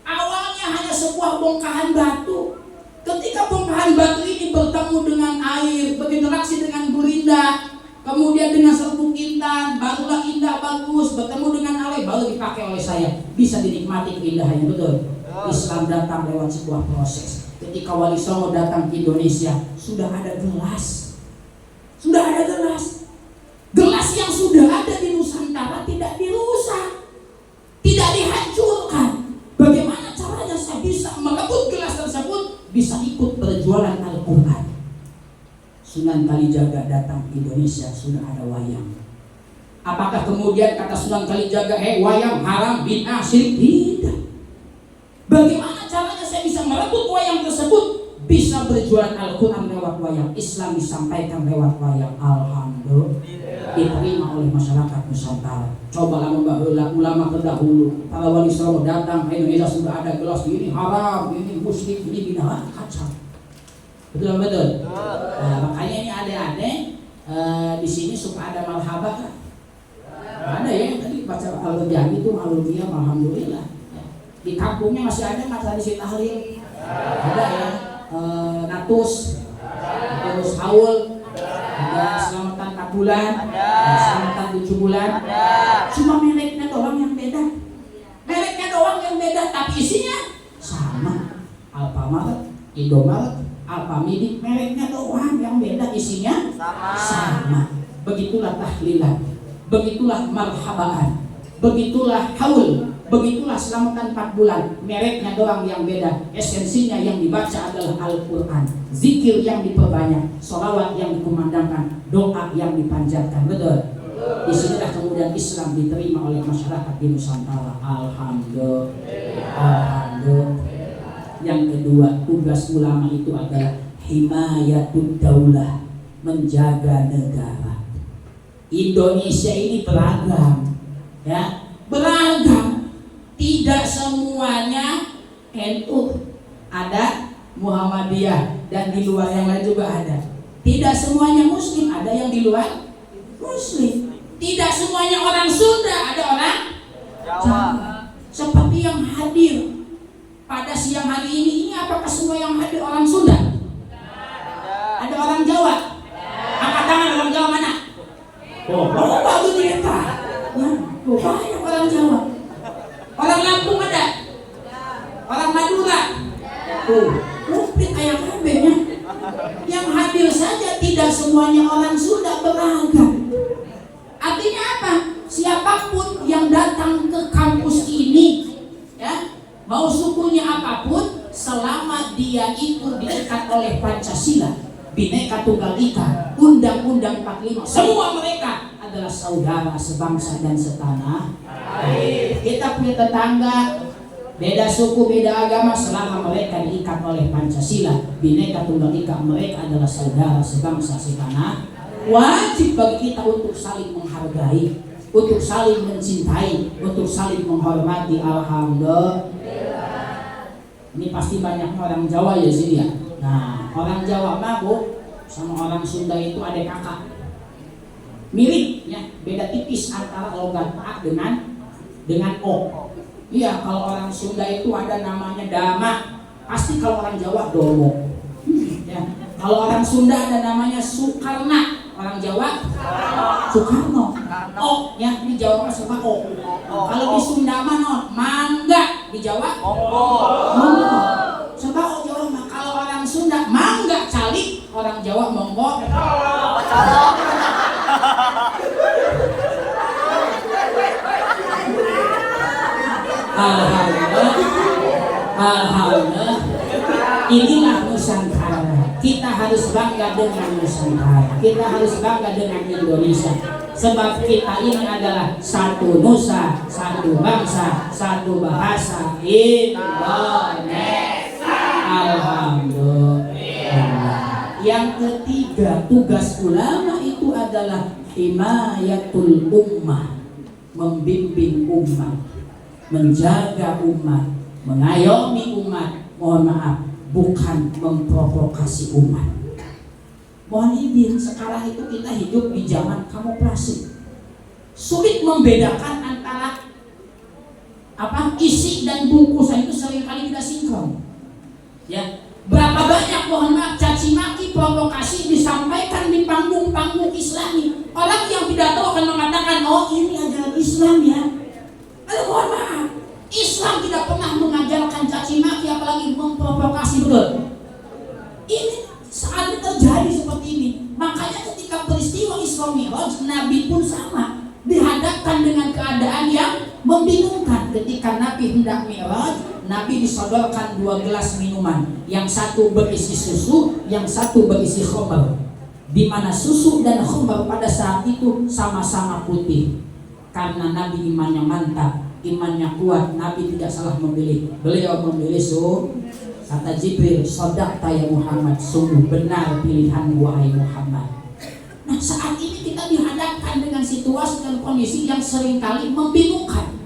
Awalnya hanya sebuah bongkahan batu. Ketika bongkahan batu ini bertemu dengan air, berinteraksi dengan gurindah, kemudian dengan serbuk intan, barulah indah bagus, bertemu dengan alai, baru dipakai oleh saya, bisa dinikmati keindahannya. Betul. Islam datang lewat sebuah proses. Ketika Wali Songo datang ke Indonesia, sudah ada gelas. Gelas yang sudah ada di Nusantara tidak dirusak, tidak dihancurkan. Bagaimana caranya saya bisa merebut gelas tersebut, bisa ikut berjualan Al-Quran? Sunan Kalijaga datang ke Indonesia, sudah ada wayang. Apakah kemudian kata Sunan Kalijaga, wayang haram, bid'ah, syirik? Tidak. Bagaimana caranya saya bisa merebut wayang tersebut? Bisa berjualan Al-Quran lewat wayang. Islam disampaikan lewat wayang. Alhamdulillah, diterima oleh masyarakat Nusantara. Cobalah membahula ulama terdahulu, para wali songo datang ke Indonesia, sudah ada gelas ini haram, ini musyrik, ini bid'ah, kacau. Betul. Nah, makanya ini adik-adik di sini suka ada marhabah kan? Ada ya, tadi baca al-Jami itu alhamdulillah, alhamdulillah. Di kampungnya masih ada majelis tahlil, ada ya, natus, terus haul, ada selamatan 4 bulan, selamatan 7 bulan. Cuma mereknya doang yang beda, tapi isinya sama. Alfamart, Indomaret, Alfamidi, mereknya doang yang beda, isinya sama. Begitulah tahlilan, begitulah marhabaan, begitulah haul, begitulah selamatan 4 bulan. Mereknya doang yang beda, esensinya yang dibaca adalah Al-Quran, zikir yang diperbanyak, sholawat yang dikumandangkan, doa yang dipanjatkan. Betul. Disinilah kemudian Islam diterima oleh masyarakat di Nusantara. Alhamdulillah. Yang kedua, tugas ulama itu adalah himayatud daulah, menjaga negara. Indonesia ini beragam, ya, beragam. Tidak semuanya NU, ada Muhammadiyah, dan di luar yang lain juga ada. Tidak semuanya Muslim, ada yang di luar Muslim. Tidak semuanya orang Sunda, ada orang Jawa. Seperti yang hadir pada siang hari ini apakah semua yang hadir orang Sunda? Ada orang Jawa? Angkat tangan Oh, bagus nih Pak. Ya, banyak orang Jawa. Orang Lampung ada? Orang Madura? Komplit ayam kabehnya. Yang hadir saja tidak semuanya orang Sunda, beragam. Artinya apa? Siapapun yang datang ke kampus ini, ya, mau sukunya apapun, selama dia itu diikat oleh Pancasila, Bhinneka Tunggal Ika, Undang-Undang 45, semua mereka adalah saudara sebangsa dan setanah. Kita punya tetangga beda suku, beda agama, selama mereka diikat oleh Pancasila, Bhinneka Tunggal Ika, mereka adalah saudara sebangsa setanah. Wajib bagi kita untuk saling menghargai, untuk saling mencintai, untuk saling menghormati. Alhamdulillah. Ini pasti banyak orang Jawa ya sini ya. Nah, orang Jawa mabuk sama orang Sunda itu adik kakak. Mirip ya, beda tipis antara logat A dengan O. Iya, kalau orang Sunda itu ada namanya Dama, pasti kalau orang Jawa Domo. Ya, kalau orang Sunda ada namanya Sukarna, orang Jawa Soekarno. O, ya di Jawa sama O. Kalau di Sunda mah mangga, di Jawa monggo. Coba O Jawa mah, kalau orang Sunda mangga calik, orang Jawa monggo. Alhamdulillah. Inilah Nusantara. Kita harus bangga dengan Nusantara. Kita harus bangga dengan Indonesia. Sebab kita ini adalah satu nusa, satu bangsa, satu bahasa, Indonesia. Alhamdulillah. Yang ketiga, tugas ulama itu adalah himayatul ummah, membimbing umat, menjaga umat, mengayomi umat. Mohon maaf, bukan memprovokasi umat. Mohon izin, sekarang itu kita hidup di zaman kamuflase. Sulit membedakan antara isi dan bungkusan, itu seringkali tidak sinkron. Ya, berapa banyak mohon maaf caci maki, provokasi disampaikan di panggung-panggung Islami. Orang yang pidato akan mengatakan, oh ini ajaran Islam ya. Mohon maaf, Islam tidak pernah mengajarkan caci maki, apalagi memprovokasi, betul? Ini saat terjadi seperti ini. Makanya ketika peristiwa Isra Mi'raj, Nabi pun sama, dihadapkan dengan keadaan yang membingungkan. Ketika Nabi hendak Mi'raj, Nabi disodorkan 2 gelas minuman, yang satu berisi susu, yang satu berisi khamr. Di mana susu dan khamr pada saat itu sama-sama putih. Karena Nabi imannya mantap, imannya kuat, Nabi tidak salah memilih. Beliau memilih kata Jibril, "Shadaqta ya Muhammad, sungguh benar pilihan wahai Muhammad." Nah, saat ini kita dihadapkan dengan situasi dan kondisi yang seringkali membingungkan.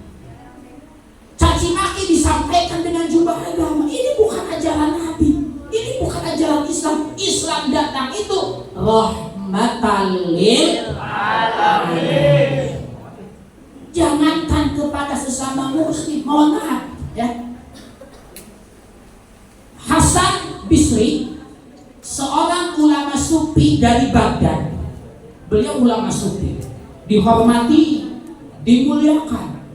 Caci maki disampaikan dengan jubah agama. Ini bukan ajaran Nabi, ini bukan ajaran Islam. Islam datang itu rahmatan lil alamin. Jangankan kepada sesama muslim, mohon maaf ya. Hasan Bisri, seorang ulama sufi dari Baghdad. Beliau ulama sufi, dihormati, dimuliakan.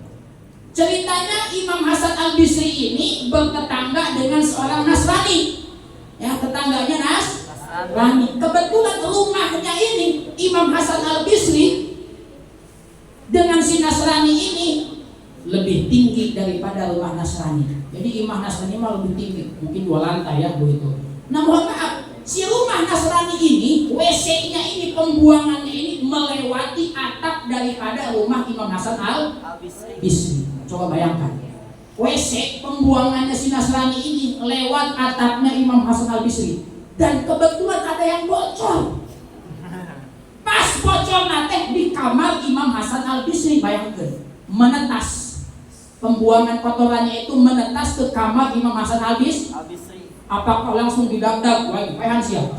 Ceritanya Imam Hasan Al-Bisri ini bertetangga dengan seorang Nasrani. Ya, tetangganya Nasrani. Kebetulan rumahnya ini Imam Hasan Al-Bisri dengan si Nasrani ini lebih tinggi daripada rumah Nasrani. Jadi imam Nasrani mah lebih tinggi, mungkin 2 lantai ya begitu. Nah, mohon maaf, si rumah Nasrani ini, WC-nya ini, pembuangannya ini melewati atap daripada rumah Imam Hasan Al-Bisri. Coba bayangkan, WC pembuangannya si Nasrani ini lewat atapnya Imam Hasan Al-Bisri, dan kebetulan ada yang bocor. Pas bocor nate di kamar Imam Hasan Al-Bisri, bayangkan, menetas. Pembuangan kotorannya itu menetas ke kamar Imam Hasan Al-Bisri. Apakah langsung didabdak? Wah, siap.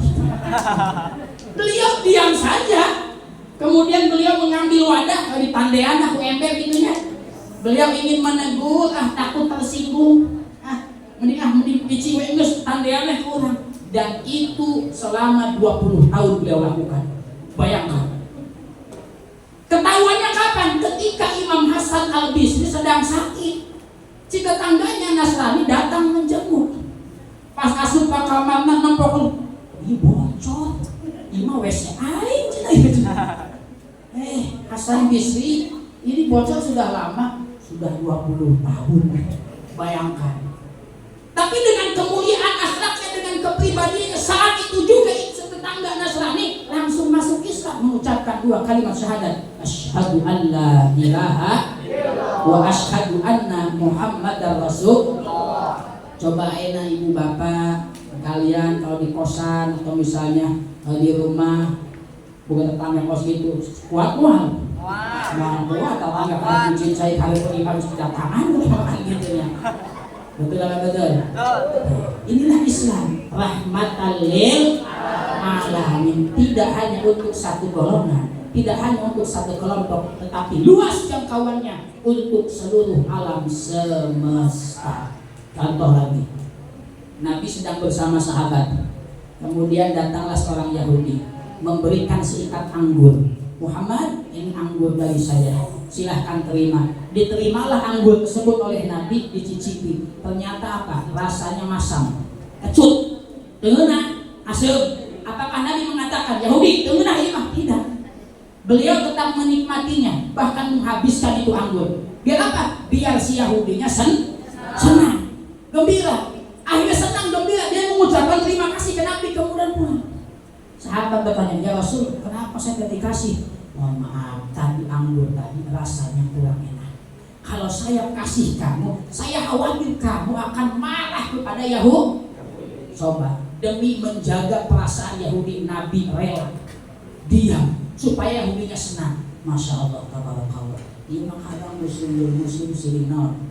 Beliau diam saja. Kemudian beliau mengambil wadah di tandean aku ember gitunya. Beliau ingin menegur, takut tersinggung. Mending diciwe geus tandeannya kurang. Dan itu selama 20 tahun beliau lakukan. Bayangkan. Hasan Al-Bisri sedang sakit. Si tetangganya Nasrani datang menjenguk. Pas asup ka kamar nempok, "Ih bocor. Ima WC aing cenah." Hasan Bisri ini bocor sudah lama, sudah 20 tahun. Bayangkan. Tapi dengan kemuliaan akhlaknya, dengan kepribadiannya, saat itu juga tetangga Nasrani langsung masuk Islam, mengucapkan 2 kalimat syahadat, asyhadu an la ilaha wa asyhadu anna Muhammadar Rasulullah. Coba enak ibu bapak kalian kalau di kosan atau misalnya di rumah, bukan tetangga kos gitu, kuat. Nah, kuat tetangga kalau kucing saya kali ini harus kedatangan gitu ya. Betul apa betul? Inilah Islam, rahmatan lil alamin. Tidak hanya untuk satu golongan, tidak hanya untuk satu kelompok, tetapi luas jangkauannya untuk seluruh alam semesta. Contoh lagi, Nabi sedang bersama sahabat, kemudian datanglah seorang Yahudi memberikan seikat anggur. Muhammad, ini anggur dari saya, silahkan terima. Diterimalah anggur tersebut oleh Nabi, dicicipi. Ternyata apa? Rasanya masam, kecut, tengenah, asem. Apakah Nabi mengatakan, Yahudi, tengenah ini mah? Tidak. Beliau tetap menikmatinya, bahkan menghabiskan itu anggur. Biar apa? Biar si Yahudinya senang, gembira. Akhirnya senang, gembira, dia mengucapkan terima kasih ke Nabi, kemudian pulang. Sahabat bertanya, ya Rasul, kenapa saya tidak dikasih? Mohon maaf, tadi anggur tadi rasanya kurang enak. Kalau saya kasih kamu, saya khawatir kamu akan marah kepada Yahudi. Coba, demi menjaga perasaan Yahudi, Nabi rela diam supaya Yahudinya senang. Masya Allah, tabarakallah. Ini menghadang muslim sirinal,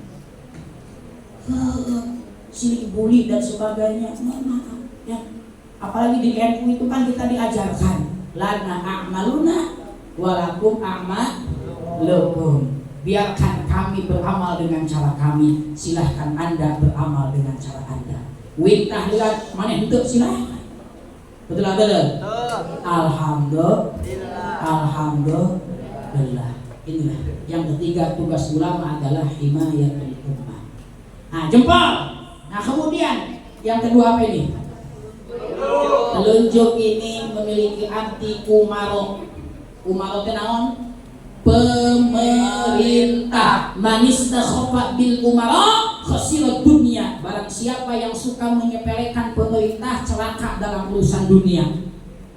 sirik buli dan sebagainya. Maaf ya. Apalagi di NU itu kan kita diajarkan lana a'maluna walakum a'malukum. Biarkan kami beramal dengan cara kami, silahkan Anda beramal dengan cara Anda. Wintah lihat mana itu silahkan. Betul betul. Alhamdulillah. Inilah yang ketiga, tugas ulama adalah himayatul ummah. Nah, jempol. Nah, kemudian yang kedua apa ini? Telunjuk ini memiliki arti umaro. Umaro itu naon? Pemerintah. Manistakhofa bil umaro khasirat dunia. Barang siapa yang suka menyepelekan pemerintah, celaka dalam urusan dunia.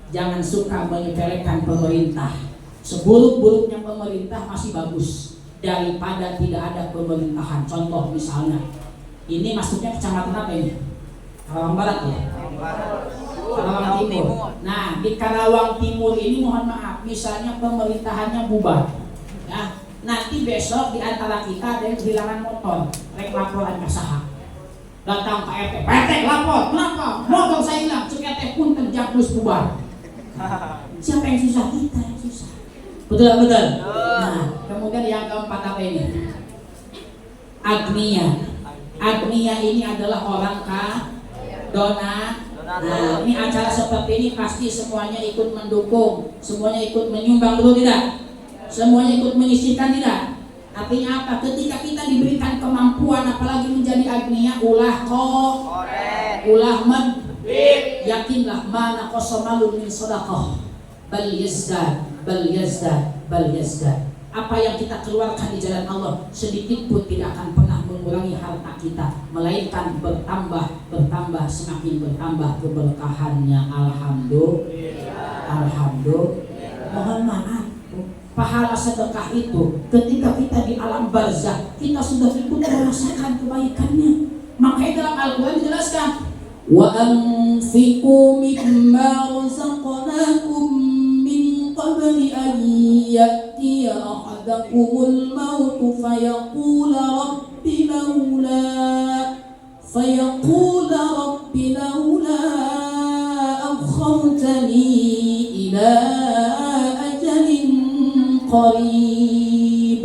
Jangan suka menyepelekan pemerintah. Seburuk-buruknya pemerintah masih bagus daripada tidak ada pemerintahan. Contoh misalnya, ini masuknya kecamatan apa ini? Karawang Barat ya? Karawang Timur. Nah, di Karawang Timur ini mohon maaf, misalnya pemerintahannya bubar. Ya, nanti besok di antara kita ada yang kehilangan motor, rek laporan ke saha. Datang Pak RT, "Pak RT lapor, kenapa? Motor saya hilang." Cek RT pun terjablus bubar. Siapa yang susah? Kita yang susah. Betul. Nah, kemudian yang keempat apa ini? Agnia. Agnia ini adalah orang donat. Nah, ini acara seperti ini pasti semuanya ikut mendukung, semuanya ikut menyumbang, dulu tidak? Semuanya ikut menyisihkan, tidak? Artinya apa? Ketika kita diberikan kemampuan, apalagi menjadi agnia, ulah yakinlah mana qasamalun min sadaqah bal yazdad. Apa yang kita keluarkan di jalan Allah sedikit pun tidak akan pernah mengurangi harta kita, melainkan bertambah, semakin bertambah keberkahannya. Alhamdulillah. Mohon maaf, pahala sedekah itu ketika kita di alam barzah kita sudah ikut merasakan kebaikannya. Makanya dalam Al-Quran dijelaskan, wa anfiqu mimma razaqnakum min qabli an ya'tiya ahadakumul maut fayaqula rabbi laula akhartani ila ajalin qarib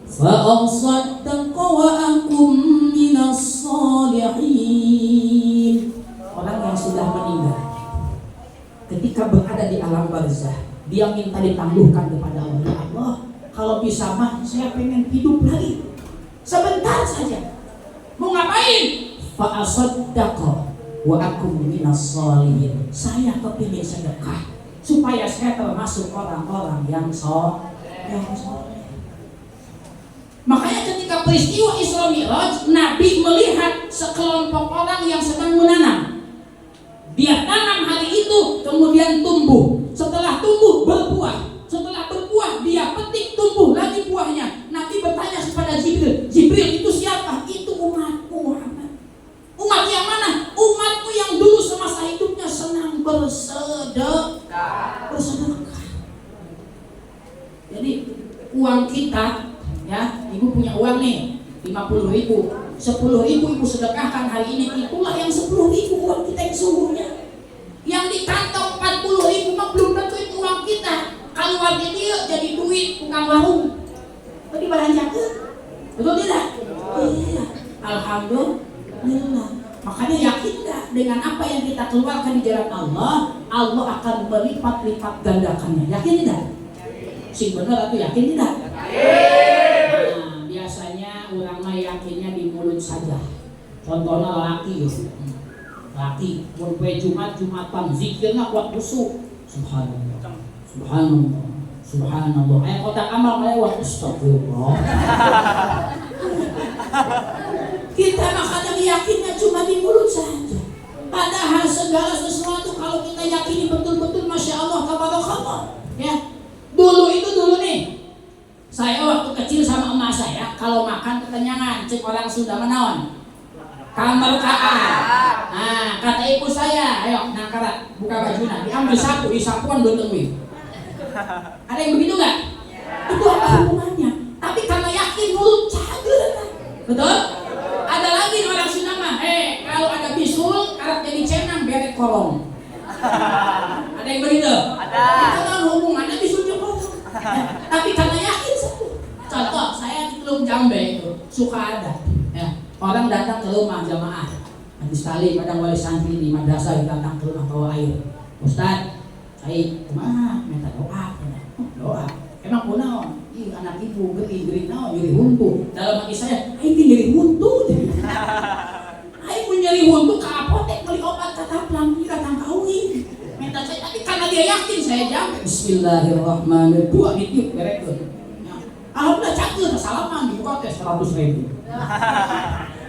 fa asaddaqa wa akum minas salihin. Orang yang sudah meninggal ketika berada di alam barzah, dia minta ditangguhkan kepada Allah. Ya Allah, Kalau bisa mah saya pengen hidup lagi sebentar saja. Mau ngapain? Fa asaddaqa wa akum minas sholihin. Saya kepingin sedekah supaya saya termasuk orang-orang yang soleh. Makanya ketika peristiwa Isra Mi'raj, Nabi melihat sekelompok orang yang sedang menanam. Dia tanam hari itu, kemudian tumbuh. Setelah tumbuh, berbuah. Setelah berbuah, dia petik, tumbuh lagi buahnya. Nabi bertanya kepada Jibril, Jibril itu siapa? Itu umatku Muhammad. Umat yang mana? Umatku yang dulu semasa hidupnya senang bersedekah. Jadi uang kita, ya, ibu punya uang nih 50.000, 10.000 ibu sedekahkan hari ini, itulah yang 10.000 uang kita yang sungguhnya. Yang di kantong 40.000 mah belum tentu itu uang kita. Kalau uangnya dia jadi duit tukang warung, tadi belanjakan, betul tidak? Iya, alhamdulillah. Makanya yakin nggak dengan apa yang kita keluarkan di jalan Allah, Allah akan melipat-lipat gandakannya. Yakin tidak? Sing bener atau yakin tidak? Nah, biasanya orang mah yakinnya di mulut saja. Contohnya laki, laki, mun poe Jumat Jumatan zikirna kuat busuk. Subhanallah, subhanallah, subhanallah. Aya kotak amal lewat, astagfirullah. Kita makanya yakinnya cuma di mulut saja. Padahal segala sesuatu kalau kita yakini betul-betul, masya Allah, tabarakallah. Ya, dulu nih. Saya waktu kecil sama emak saya kalau makan kekenyangan, cek orang Sunda menawan. Kamar kaan. Nah, kata ibu saya, ayo nangkara buka bajunya, diambil sapu, disapuan betul. Ada yang begitu nggak? Itu apa hubungannya? Tapi karena yakin mulut cager, betul? Ada lagi orang Sunda mah, kalau ada bisul, karak jadi cenang beret kolong. Ada yang begitu? Ada. Itu kan hubungannya bisulnya kolong. Tapi karena yakin semua. Contoh, saya di Teluk Jambe itu suka ada, ya, orang datang ke rumah jamaah. Habis kali pada wali santri di madrasah datang ke rumah bawa air. Ustaz, saya kumaha minta doa. Doa. Emang kunaon? Ih, anak ibu gering naon nyeri huntu. Dalam hati saya, aing nyeri huntu. Aing pun nyeri huntu ke apotek beli obat kataplang, datang kauin. Minta saya, tapi karena dia yakin saya jawab bismillahirrahmanirrahim. Dua ditiup berekeun. Alhamdulillah cakeun salaman di kota 100.000.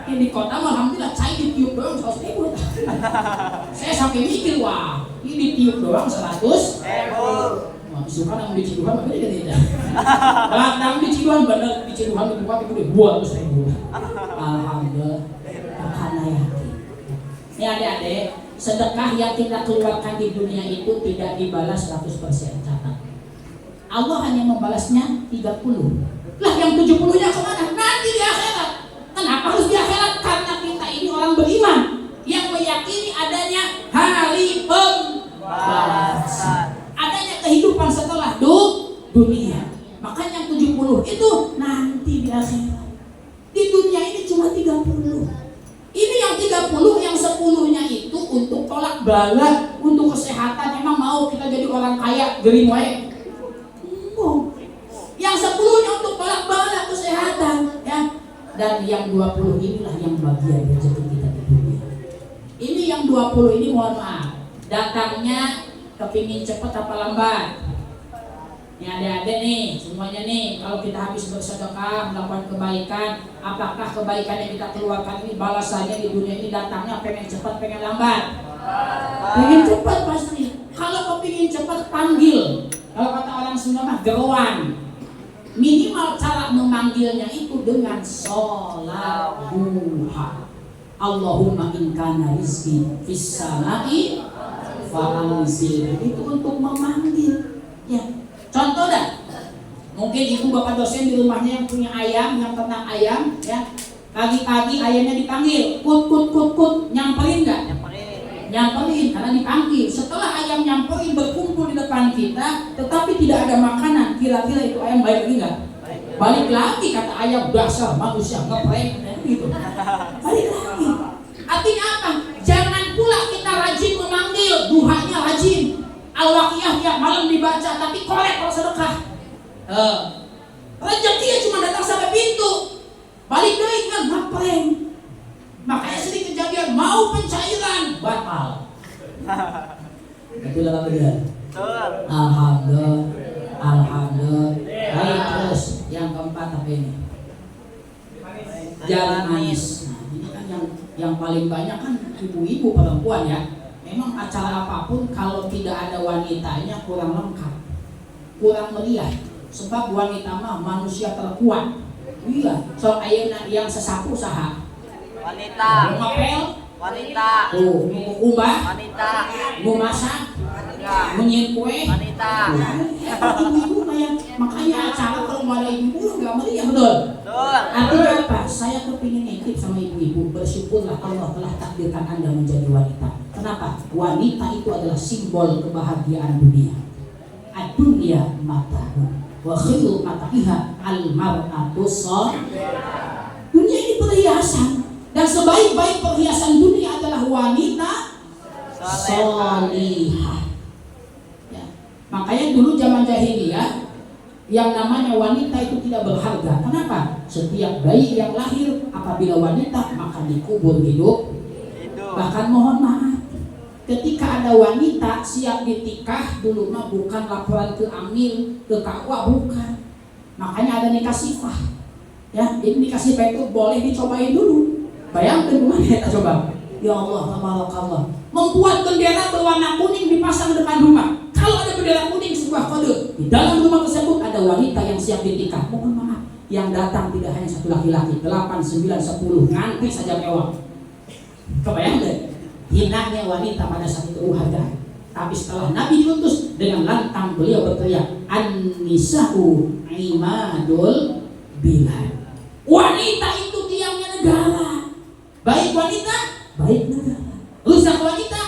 Ini di kota mah alhamdulillah cai ditiup doang 100.000. Saya sampai mikir, wah, ini ditiup doang 100.000. Suka nang di Ciduhan apa tidak? Datang di Ciduhan bener, di Ciduhan di kota itu 200.000. Alhamdulillah, karena yakin. Ini adik-adik, sedekah yang kita keluarkan di dunia itu tidak dibalas 100%, catat. Allah hanya membalasnya 30. Lah yang 70-nya kemana? Nanti di akhirat. Kenapa harus di akhirat? Karena kita ini orang beriman yang meyakini adanya hari pembalasan, adanya kehidupan setelah dunia. Makanya yang 70 itu nanti di akhirat. Di dunia ini cuma 30. Ini yang 30, yang 10-nya itu untuk tolak bala, untuk kesehatan. Emang mau kita jadi orang kaya, gering wae? Yang 10-nya untuk tolak bala, kesehatan, ya. Dan yang 20 inilah yang bagian rezeki kita di dunia. Ini yang 20 ini mohon maaf, datangnya kepingin cepat apa lambat. Ini adik-adik nih, semuanya nih, kalau kita habis bersedekah, melakukan kebaikan, apakah kebaikan yang kita keluarkan ini balasannya di dunia ini datangnya pengen cepat, pengen lambat? Pengen cepat pasti. Kalau kepingin cepat, panggil. Kalau kata orang Sunda mah geroan. Minimal cara memanggilnya itu dengan sholat duha. Allahumma in kana rizqi fis samai fa'anzil. Itu untuk memanggil. Ya. Contoh dah. Mungkin ibu bapak dosen di rumahnya yang punya ayam, yang ternak ayam, ya. Pagi-pagi ayamnya dipanggil, kut, nyamperin enggak? Nyamperin karena dipanggil. Setelah ayam nyamperin berkumpul di depan kita, tetapi tidak ada makanan, kira-kira itu ayam balik lagi enggak? Balik lagi, kata ayam, dasar manusia ngeprank gitu. Balik lagi. Artinya apa? Jangan pula kita rajin memanggil, duhanya rajin, Al-Waqiah tiap malam dibaca, tapi korek kalau sedekah. prank. Makanya sering kejadian mau pencairan batal. Betul apa benar? Betul. Alhamdulillah. Baik, terus yang keempat apa ini? Jalan manis. Nah, ini kan yang paling banyak kan ibu-ibu perempuan ya. Memang acara apapun kalau tidak ada wanitanya kurang lengkap, kurang meriah. Sebab wanita mah manusia terkuat. Iya, sok ayeuna yang sesapu saha? Wanita. Ngapel, Wanita. tuh, ubah, Wanita. masak, Wanita. menyiapin kue. Wanita. Ibu-ibu kayak makanya acara kalau nggak ada ibu nggak meriah, betul? Betul. Artinya apa? Saya kepingin ngintip sama ibu-ibu, bersyukurlah Allah telah takdirkan Anda menjadi wanita. Kenapa? Wanita itu adalah simbol kebahagiaan dunia. Ad-dunya mata'un wa khairu mata'iha al-mar'atu salihah. Dunia ini perhiasan, dan sebaik-baik perhiasan dunia adalah wanita salihah. Ya. Makanya dulu zaman jahiliyah yang namanya wanita itu tidak berharga. Kenapa? Setiap bayi yang lahir apabila wanita maka dikubur hidup. Bahkan mohon maaf, ketika ada wanita siap ditikah dulu mah bukan laporan ke amil, ke KUA, bukan. Makanya ada nikah sifah. Ya, jadi nikah sifah itu boleh dicobain dulu. Bayangkan gimana kita coba. Ya Allah, tabarakallah. Membuat bendera berwarna kuning dipasang depan rumah. Kalau ada bendera kuning sebuah kode. Di dalam rumah tersebut ada wanita yang siap ditikah. Mohon maaf, yang datang tidak hanya satu laki-laki, 8, 9, 10, ngantri saja mewah. Kebayang deh, hinanya wanita pada saat itu harga. Tapi setelah Nabi diutus, dengan lantang beliau berteriak, An-nisa'u imadul bilad. Wanita itu tiangnya negara. Baik wanita, baik negara. Rusak wanita,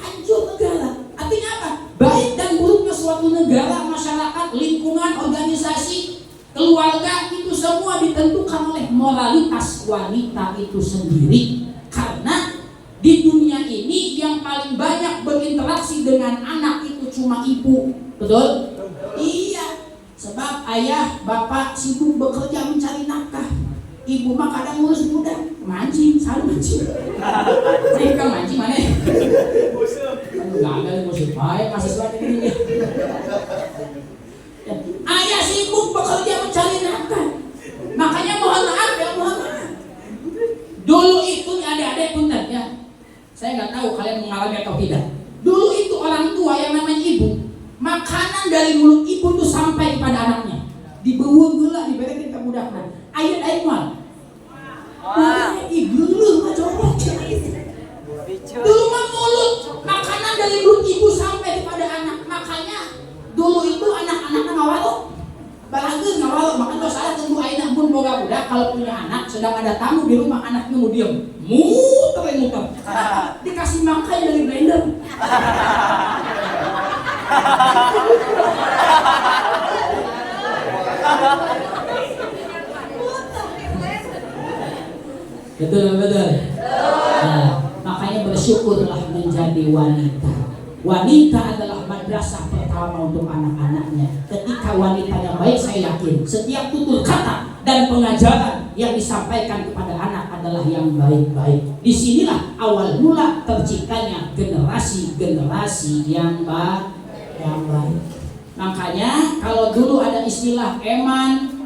hancur negara. Artinya apa? Baik dan buruknya suatu negara, masyarakat, lingkungan, organisasi, keluarga itu semua ditentukan oleh moralitas wanita itu sendiri. Karena di dunia ini yang paling banyak berinteraksi dengan anak itu cuma ibu, betul? Iya, sebab ayah, bapak sibuk bekerja mencari nafkah. Ibu mah kadang ngurus budak, mancing, selalu mancing. Mereka mancing mana? Enggak ada musim baik, mahasiswa ini. Ayah sibuk bekerja mencari nafkah. Makanya mohon maaf ya, mohon maaf. Dulu itu adik-adik punten ya. Saya nggak tahu kalian mengalami atau tidak. Dulu itu orang tua yang namanya ibu, makanan dari mulut ibu itu sampai kepada anaknya. Dibeuweung heula, diberekeun ka budakna. Ayat moal. Wah, ibu lu mah coba. Dulu mah mulut, makanan dari mulut ibu sampai kepada anak. Makanya dulu itu anak-anaknya ngawalo. Balageun ngawalo, makanya kalau salah tunggu ayeuna pun boga budak kalau punya anak sedang ada tamu di rumah anaknya mau diem. Muter. Dikasih makan dari blender. Betul. Nah, makanya bersyukurlah menjadi wanita. Wanita adalah madrasah pertama untuk anak-anaknya. Ketika wanita yang baik, saya yakin setiap tutur kata dan pengajaran yang disampaikan kepada anak adalah yang baik-baik. Disinilah awal mula terciptanya generasi-generasi yang baik. Makanya kalau dulu ada istilah eman,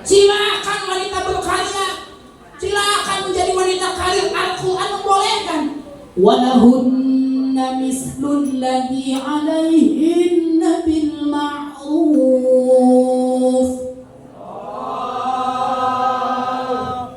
silakan wanita berkarya, silakan menjadi wanita karir. Al-Quran membolehkan. Walahunna mislul ladzi 'alaihinna bil ma'ruf.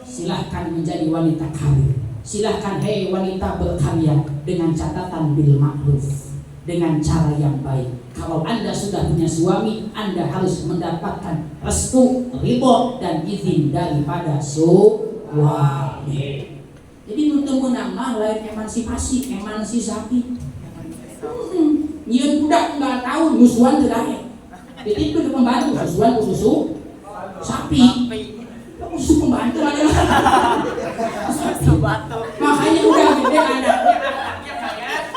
Silahkan menjadi wanita karir. Silahkan hei wanita berkarya dengan catatan bil ma'ruf, dengan cara yang baik. Kalau Anda sudah punya suami, Anda harus mendapatkan restu, ridho dan izin daripada suami. Jadi untuk nama lain emansipasi. Nyian budak enggak tahu musuhan terakhir. Jadi itu pembantu musuhan susu sapi. Musuh pembantu ada. Makanya udah gede anaknya kayak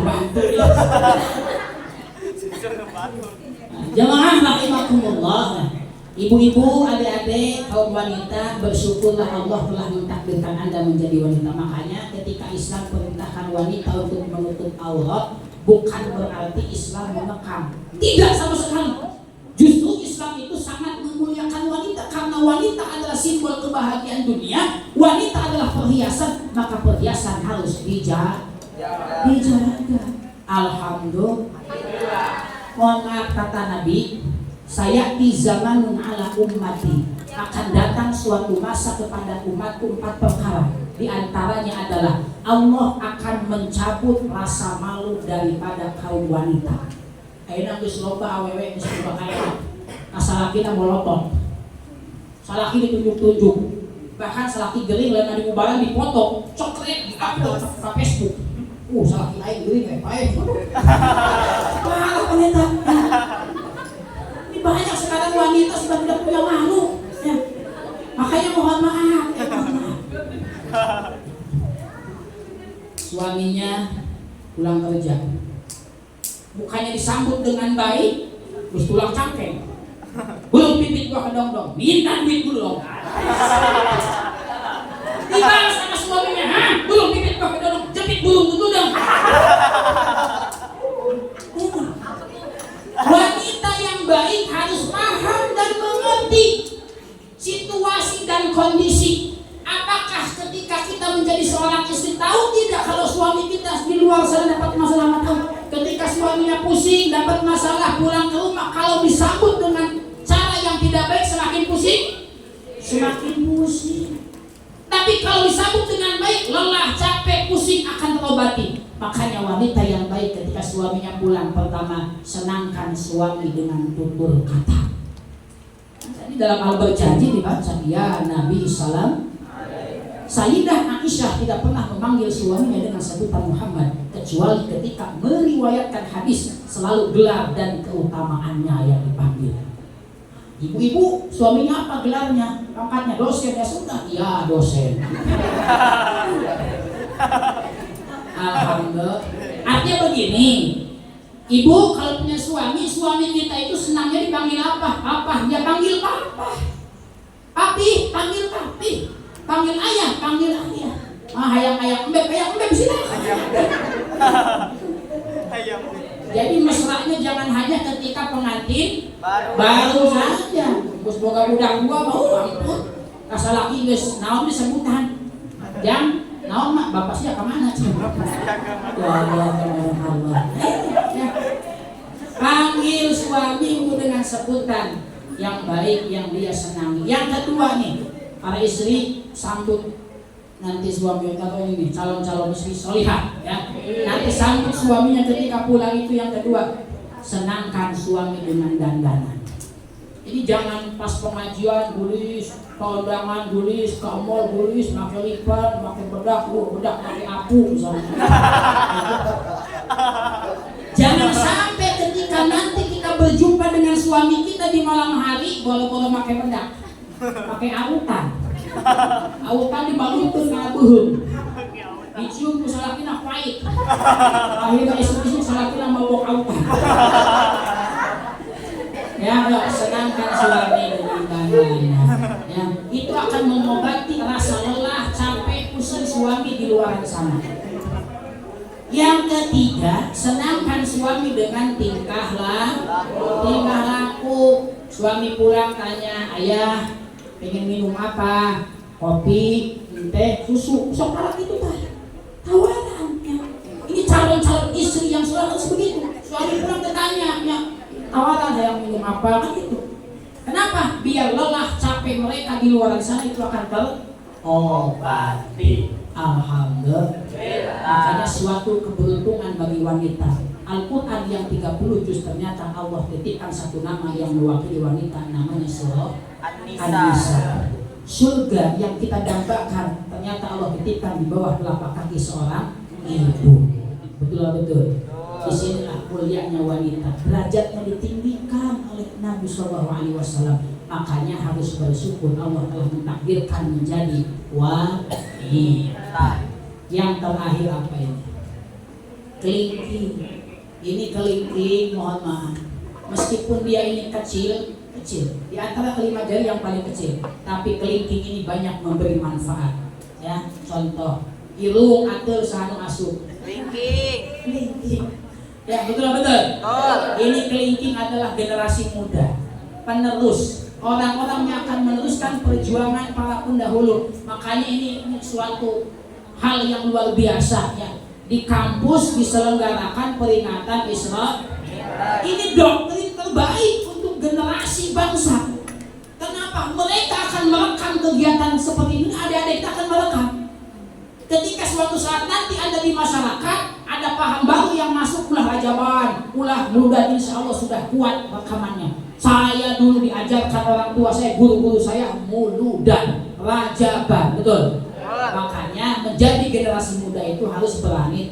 bantu. Jemaah rahimakumullah. Ibu-ibu, adik-adik, kaum wanita, bersyukurlah Allah telah mentakdirkan Anda menjadi wanita. Makanya ketika Islam perintahkan wanita untuk menutup aurat, bukan berarti Islam mengekang. Tidak sama sekali. Justru Islam itu sangat memuliakan wanita karena wanita adalah simbol kebahagiaan dunia. Wanita adalah perhiasan, maka perhiasan harus dijaga. Alhamdulillah. Mohon maaf kata Nabi, saya di zamanun ala ummati, akan datang suatu masa kepada umatku 4 perkara. Di antaranya adalah Allah akan mencabut rasa malu daripada kaum wanita. Ayeuna geus loba awewe geus loba kaya. Kasalakina molotov. Salaki ditunjuk-tunjuk. Bahkan salaki geuling lain di ubaran dipoto, cokret di-upload ke Facebook. Salaki aing geuling we pae. Parah wanita. Ini banyak sekarang wanita sudah tidak punya malu. Ya. Makanya mohon maaf. Suaminya pulang kerja, bukannya disambut dengan baik, terus tulang cangkeng. Belum pipit gua kedong-dong, minta duit dulu dong. Dibalas sama suaminya, belum pipit gua kedong, jepit burung dulu dong. Wanita yang baik harus paham dan mengerti situasi dan kondisi. Apakah ketika kita menjadi seorang istri tahu tidak kalau suami kita di luar sana dapat masalah tahu? Ketika suaminya pusing dapat masalah pulang ke rumah, kalau disambut dengan cara yang tidak baik semakin pusing, Tapi kalau disambut dengan baik, lelah, capek, pusing akan terobati. Makanya wanita yang baik ketika suaminya pulang, pertama senangkan suami dengan tutur kata. Jadi dalam hal berjanji dibaca, ya Nabi Sallam. Sayyidah Aisyah tidak pernah memanggil suaminya dengan sebutan Muhammad kecuali ketika meriwayatkan hadis, selalu gelar dan keutamaannya yang dipanggil. Ibu-ibu, suaminya apa gelarnya? Pangkatnya dosen, ya sudah, ya dosen. Alhamdulillah. Artinya begini, ibu kalau punya suami kita itu senangnya dipanggil apa? Apa? Ya panggil papa. Papi, panggil papi. Panggil ayah, panggil ayah. Hayang embeb sini. Jadi mesranya jangan hanya ketika pengantin baru saja. Bos boga budak gua mau ampun. Kasalaki geus naon disebutan. Jang naon mak bapak sia ka mana? Ya. Panggil suamimu dengan sebutan yang baik yang dia senangi. Yang kedua nih, para istri sambut nanti suami atau ini calon-calon istri solihah ya. Nanti sambut suaminya ketika pulang itu yang kedua, senangkan suami dengan dandanan. Jadi jangan pas pengajian gulis, kondangan gulis, ke mall gulis, pakai lipan, pakai bedak pakai apu misalnya. Jangan sampai ketika nanti kita berjumpa dengan suami kita di malam hari bolo-bolo pakai bedak, pakai autan. Autan dibalutkeun kana beuheung. Dicium ku salakina pait. Akhirnya esuk-esuk salakina mabok autan. Ya, senangkan suami dengan dandannya. Ya, itu akan mengobati rasa lelah, capek, pusing suami di luar sana. Yang ketiga, senangkan suami dengan tingkah laku. Suami pulang tanya, ayah pengen minum apa? Kopi, teh, susu, sok itu tawaran ya. Ini calon-calon istri yang selalu begitu. Suami pulang bertanya, ya, tawaran yang minum apa kan itu. Kenapa? Biar lelah, capek mereka di luar sana itu akan terobati. Alhamdulillah. Makanya suatu keberuntungan bagi wanita. Al-Quran yang 30 juz ternyata Allah titipkan satu nama yang mewakili wanita, namanya surah An-Nisa. Surga yang kita dambakan ternyata Allah titipkan di bawah telapak kaki seorang ibu. Betul. Disinilah mulianya wanita, derajatnya ditinggikan oleh Nabi SAW. Makanya harus bersyukur Allah telah mentakdirkan menjadi wanita. Yang terakhir apa ini? kelingking. Ini kelingking, mohon maaf. Meskipun dia ini kecil, di antara kelima jari yang paling kecil, tapi kelingking ini banyak memberi manfaat. Ya, contoh, irung atur sanu asup. Kelingking. Ya, betul. Ini kelingking adalah generasi muda, penerus. Orang-orang yang akan meneruskan perjuangan para pendahulu. Makanya ini suatu hal yang luar biasa ya. Di kampus diselenggarakan peringatan Isra. Ini doktrin terbaik untuk generasi bangsa. Kenapa? Mereka akan merekam kegiatan seperti ini. Adik-adik kita akan merekam. Ketika suatu saat nanti Anda di masyarakat, ada paham baru yang masuk, ulah rajaban, ulah muda, insya Allah sudah kuat rekamannya. Saya dulu diajarkan orang tua saya, guru-guru saya muludan, rajaban, betul. Makanya menjadi generasi muda itu harus berani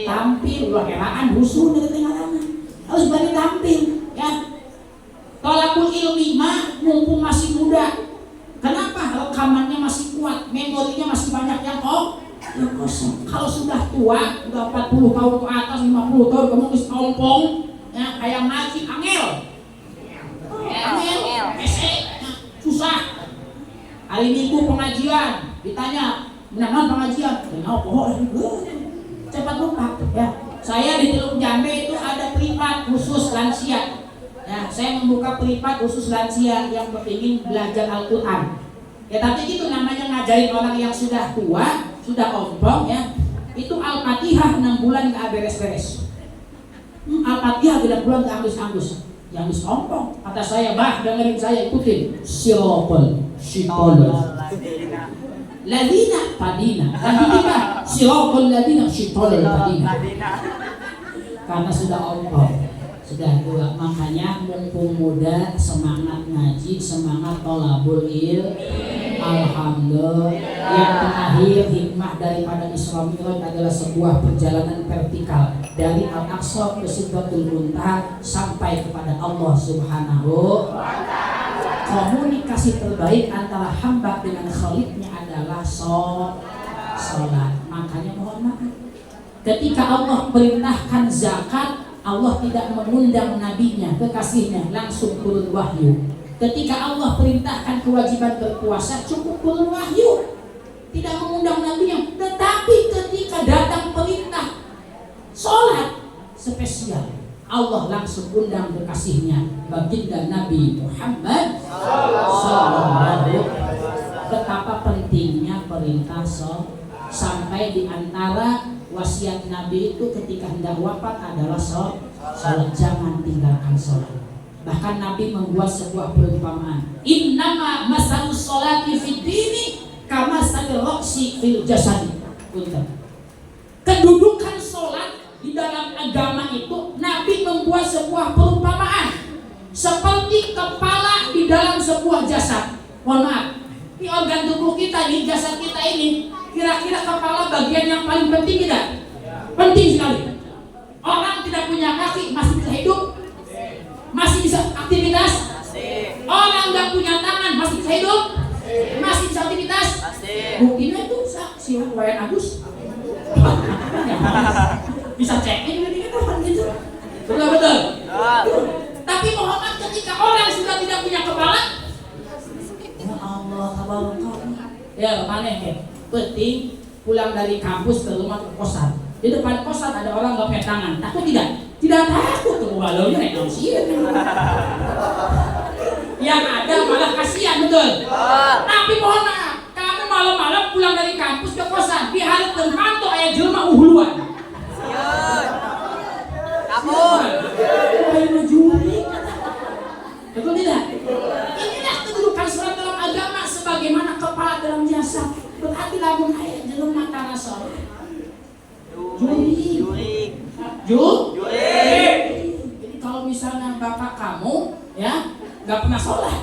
tampil, ulah keraan, rusuh dari tengah-tengah. Harus berani tampil, ya. Tolakul ilmi mah mumpung masih muda. Kenapa? Rekamannya masih kuat, memorinya masih banyak yang kosong. Kalau sudah tua, udah 40 tahun ke atas, 50 tahun, kamu harus ompong, ya, kayak ngaji angel, susah. Hari Minggu pengajian, ditanya, benar pengajian? Cepat lupa. Ya, saya di Teluk Jambe itu ada privat khusus lansia. Ya, saya membuka privat khusus lansia yang ingin belajar Al-Quran. Ya, tapi itu namanya ngajarin orang yang sudah tua, sudah ompong ya. Itu Al-Fatihah 6 bulan gak beres-beres. Al-Fatihah 6 bulan gak ambus-ambus. Yang ompong, kata saya, bah, dengerin saya, ikutin. Sirotol, ladina, padina. Sirotol, ladina, padina. Karena sudah ompong, sudah tua, makanya mumpung muda, semangat ngaji, semangat tolabul ilmi. Alhamdulillah. Yang terakhir, hikmah daripada Isra Mi'raj adalah sebuah perjalanan vertikal dari Al-Aqsa ke Sidratul Muntaha sampai kepada Allah Subhanahu wa Ta'ala. Komunikasi terbaik antara hamba dengan Khalidnya adalah sholat. Makanya mohon maaf, ketika Allah perintahkan zakat, Allah tidak mengundang nabinya, kekasihnya, langsung turun wahyu. Ketika Allah perintahkan kewajiban berpuasa, cukup turun wahyu, tidak mengundang nabinya. Tetapi ketika datang perintah sholat spesial, Allah langsung undang kekasihnya, baginda Nabi Muhammad sallallahu. Betapa pentingnya perintah sholat. Sampai di antara wasiat Nabi itu ketika hendak wafat adalah sholat. Jangan tinggalkan sholat. Bahkan Nabi membuat sebuah perumpamaan. Innama masalus sholati fid dini kama salil roksi fil jasadi. Kedudukan sholat di dalam agama itu, Nabi membuat sebuah perumpamaan seperti kepala di dalam sebuah jasad. Mohon maaf, di organ tubuh kita, di jasad kita ini, kira-kira kepala bagian yang paling penting tidak? Penting sekali. Orang tidak punya kaki masih bisa hidup, masih bisa aktivitas. Orang nggak punya tangan masih bisa hidup, masih bisa aktivitas. Buktinya itu si Wayan Agus bisa cekin gitu. Betul. Tapi Muhammad ketika orang sudah tidak punya kepala, ya Allah, ya mana ya? Penting pulang dari kampus ke rumah ke kosan. Di depan kosan ada orang nggak punya tangan, takut tidak? Tidak takut tuh, walaunya naik nausian. Yang ada malah kasihan, betul. Tapi mohon maaf, kamu malam-malam pulang dari kampus ke kosan, di hari terpantau ayah jelma uhuluan. Kabur. Ayo juri. Betul tidak? Inilah kedudukan sholat dalam agama sebagaimana kepala dalam jasad. Berarti lamun ayah jelma tara sholat. Juri. Jadi kalau misalnya bapak kamu ya nggak pernah sholat,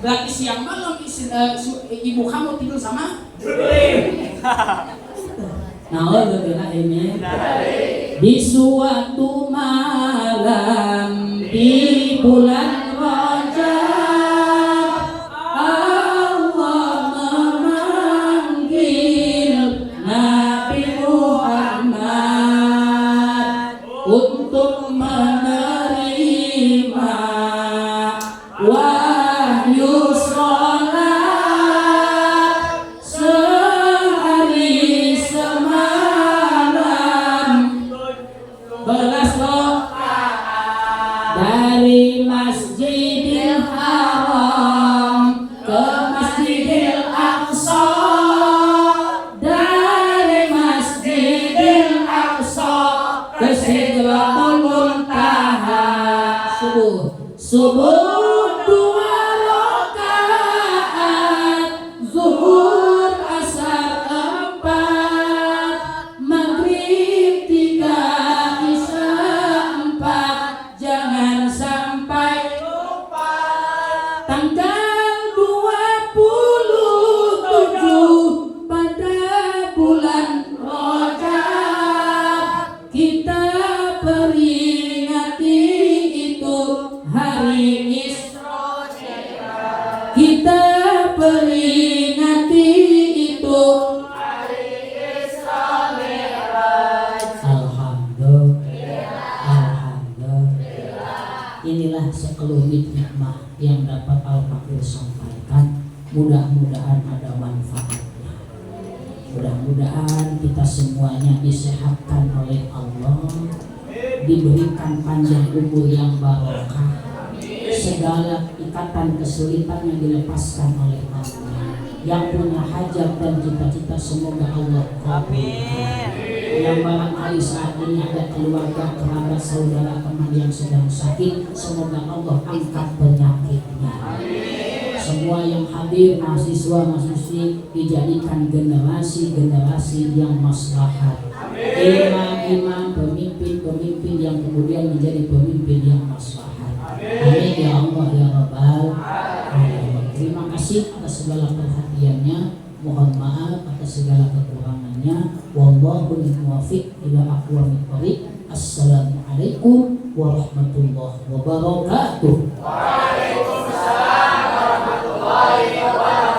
berarti siang malam ibu kamu tidur sama juri. Nah, ini di suatu malam di bulan Rajab, Allah memanggil Nabi Muhammad. Masjidil Haram ke Masjidil Aqsa, dari Masjidil Aqsa ke Sidratul Muntaha. Subuh 2 rakaat, zuhur asar 4, maghrib 3, isya 4. Jangan sampai lupa tanggal 27 pada bulan Rajab, kita peringati itu hari Isra Mi'raj. Kita peringati itu hari Isra Mi'raj. Alhamdulillah. Inilah sekelumit nikmat yang dapat Al-Fakir sampaikan. Mudah-mudahan ada manfaatnya. Mudah-mudahan kita semuanya disehatkan oleh Allah, diberikan panjang umur yang barokah, segala ikatan kesulitan yang dilepaskan oleh Allah. Yang punya hajat dan cita-cita semoga Allah kabulkan. Yang barangkali saat ini ada keluarga, kerabat, saudara, teman yang sedang sakit, semoga Allah angkat penyakitnya. Semua yang hadir, mahasiswa-mahasiswi, dijadikan generasi-generasi yang maslahat. Imam-imam, pemimpin-pemimpin yang kemudian menjadi pemimpin yang maslahat. Amin ya Allah ya Rabbal alamin. Terima kasih atas segala perhatiannya. Mohon maaf atas segala kekurangannya. Wallahul muwaffiq ila aqwamit thoriq. Assalamualaikum warahmatullahi wabarakatuh. Waalaikumsalam warahmatullahi wabarakatuh.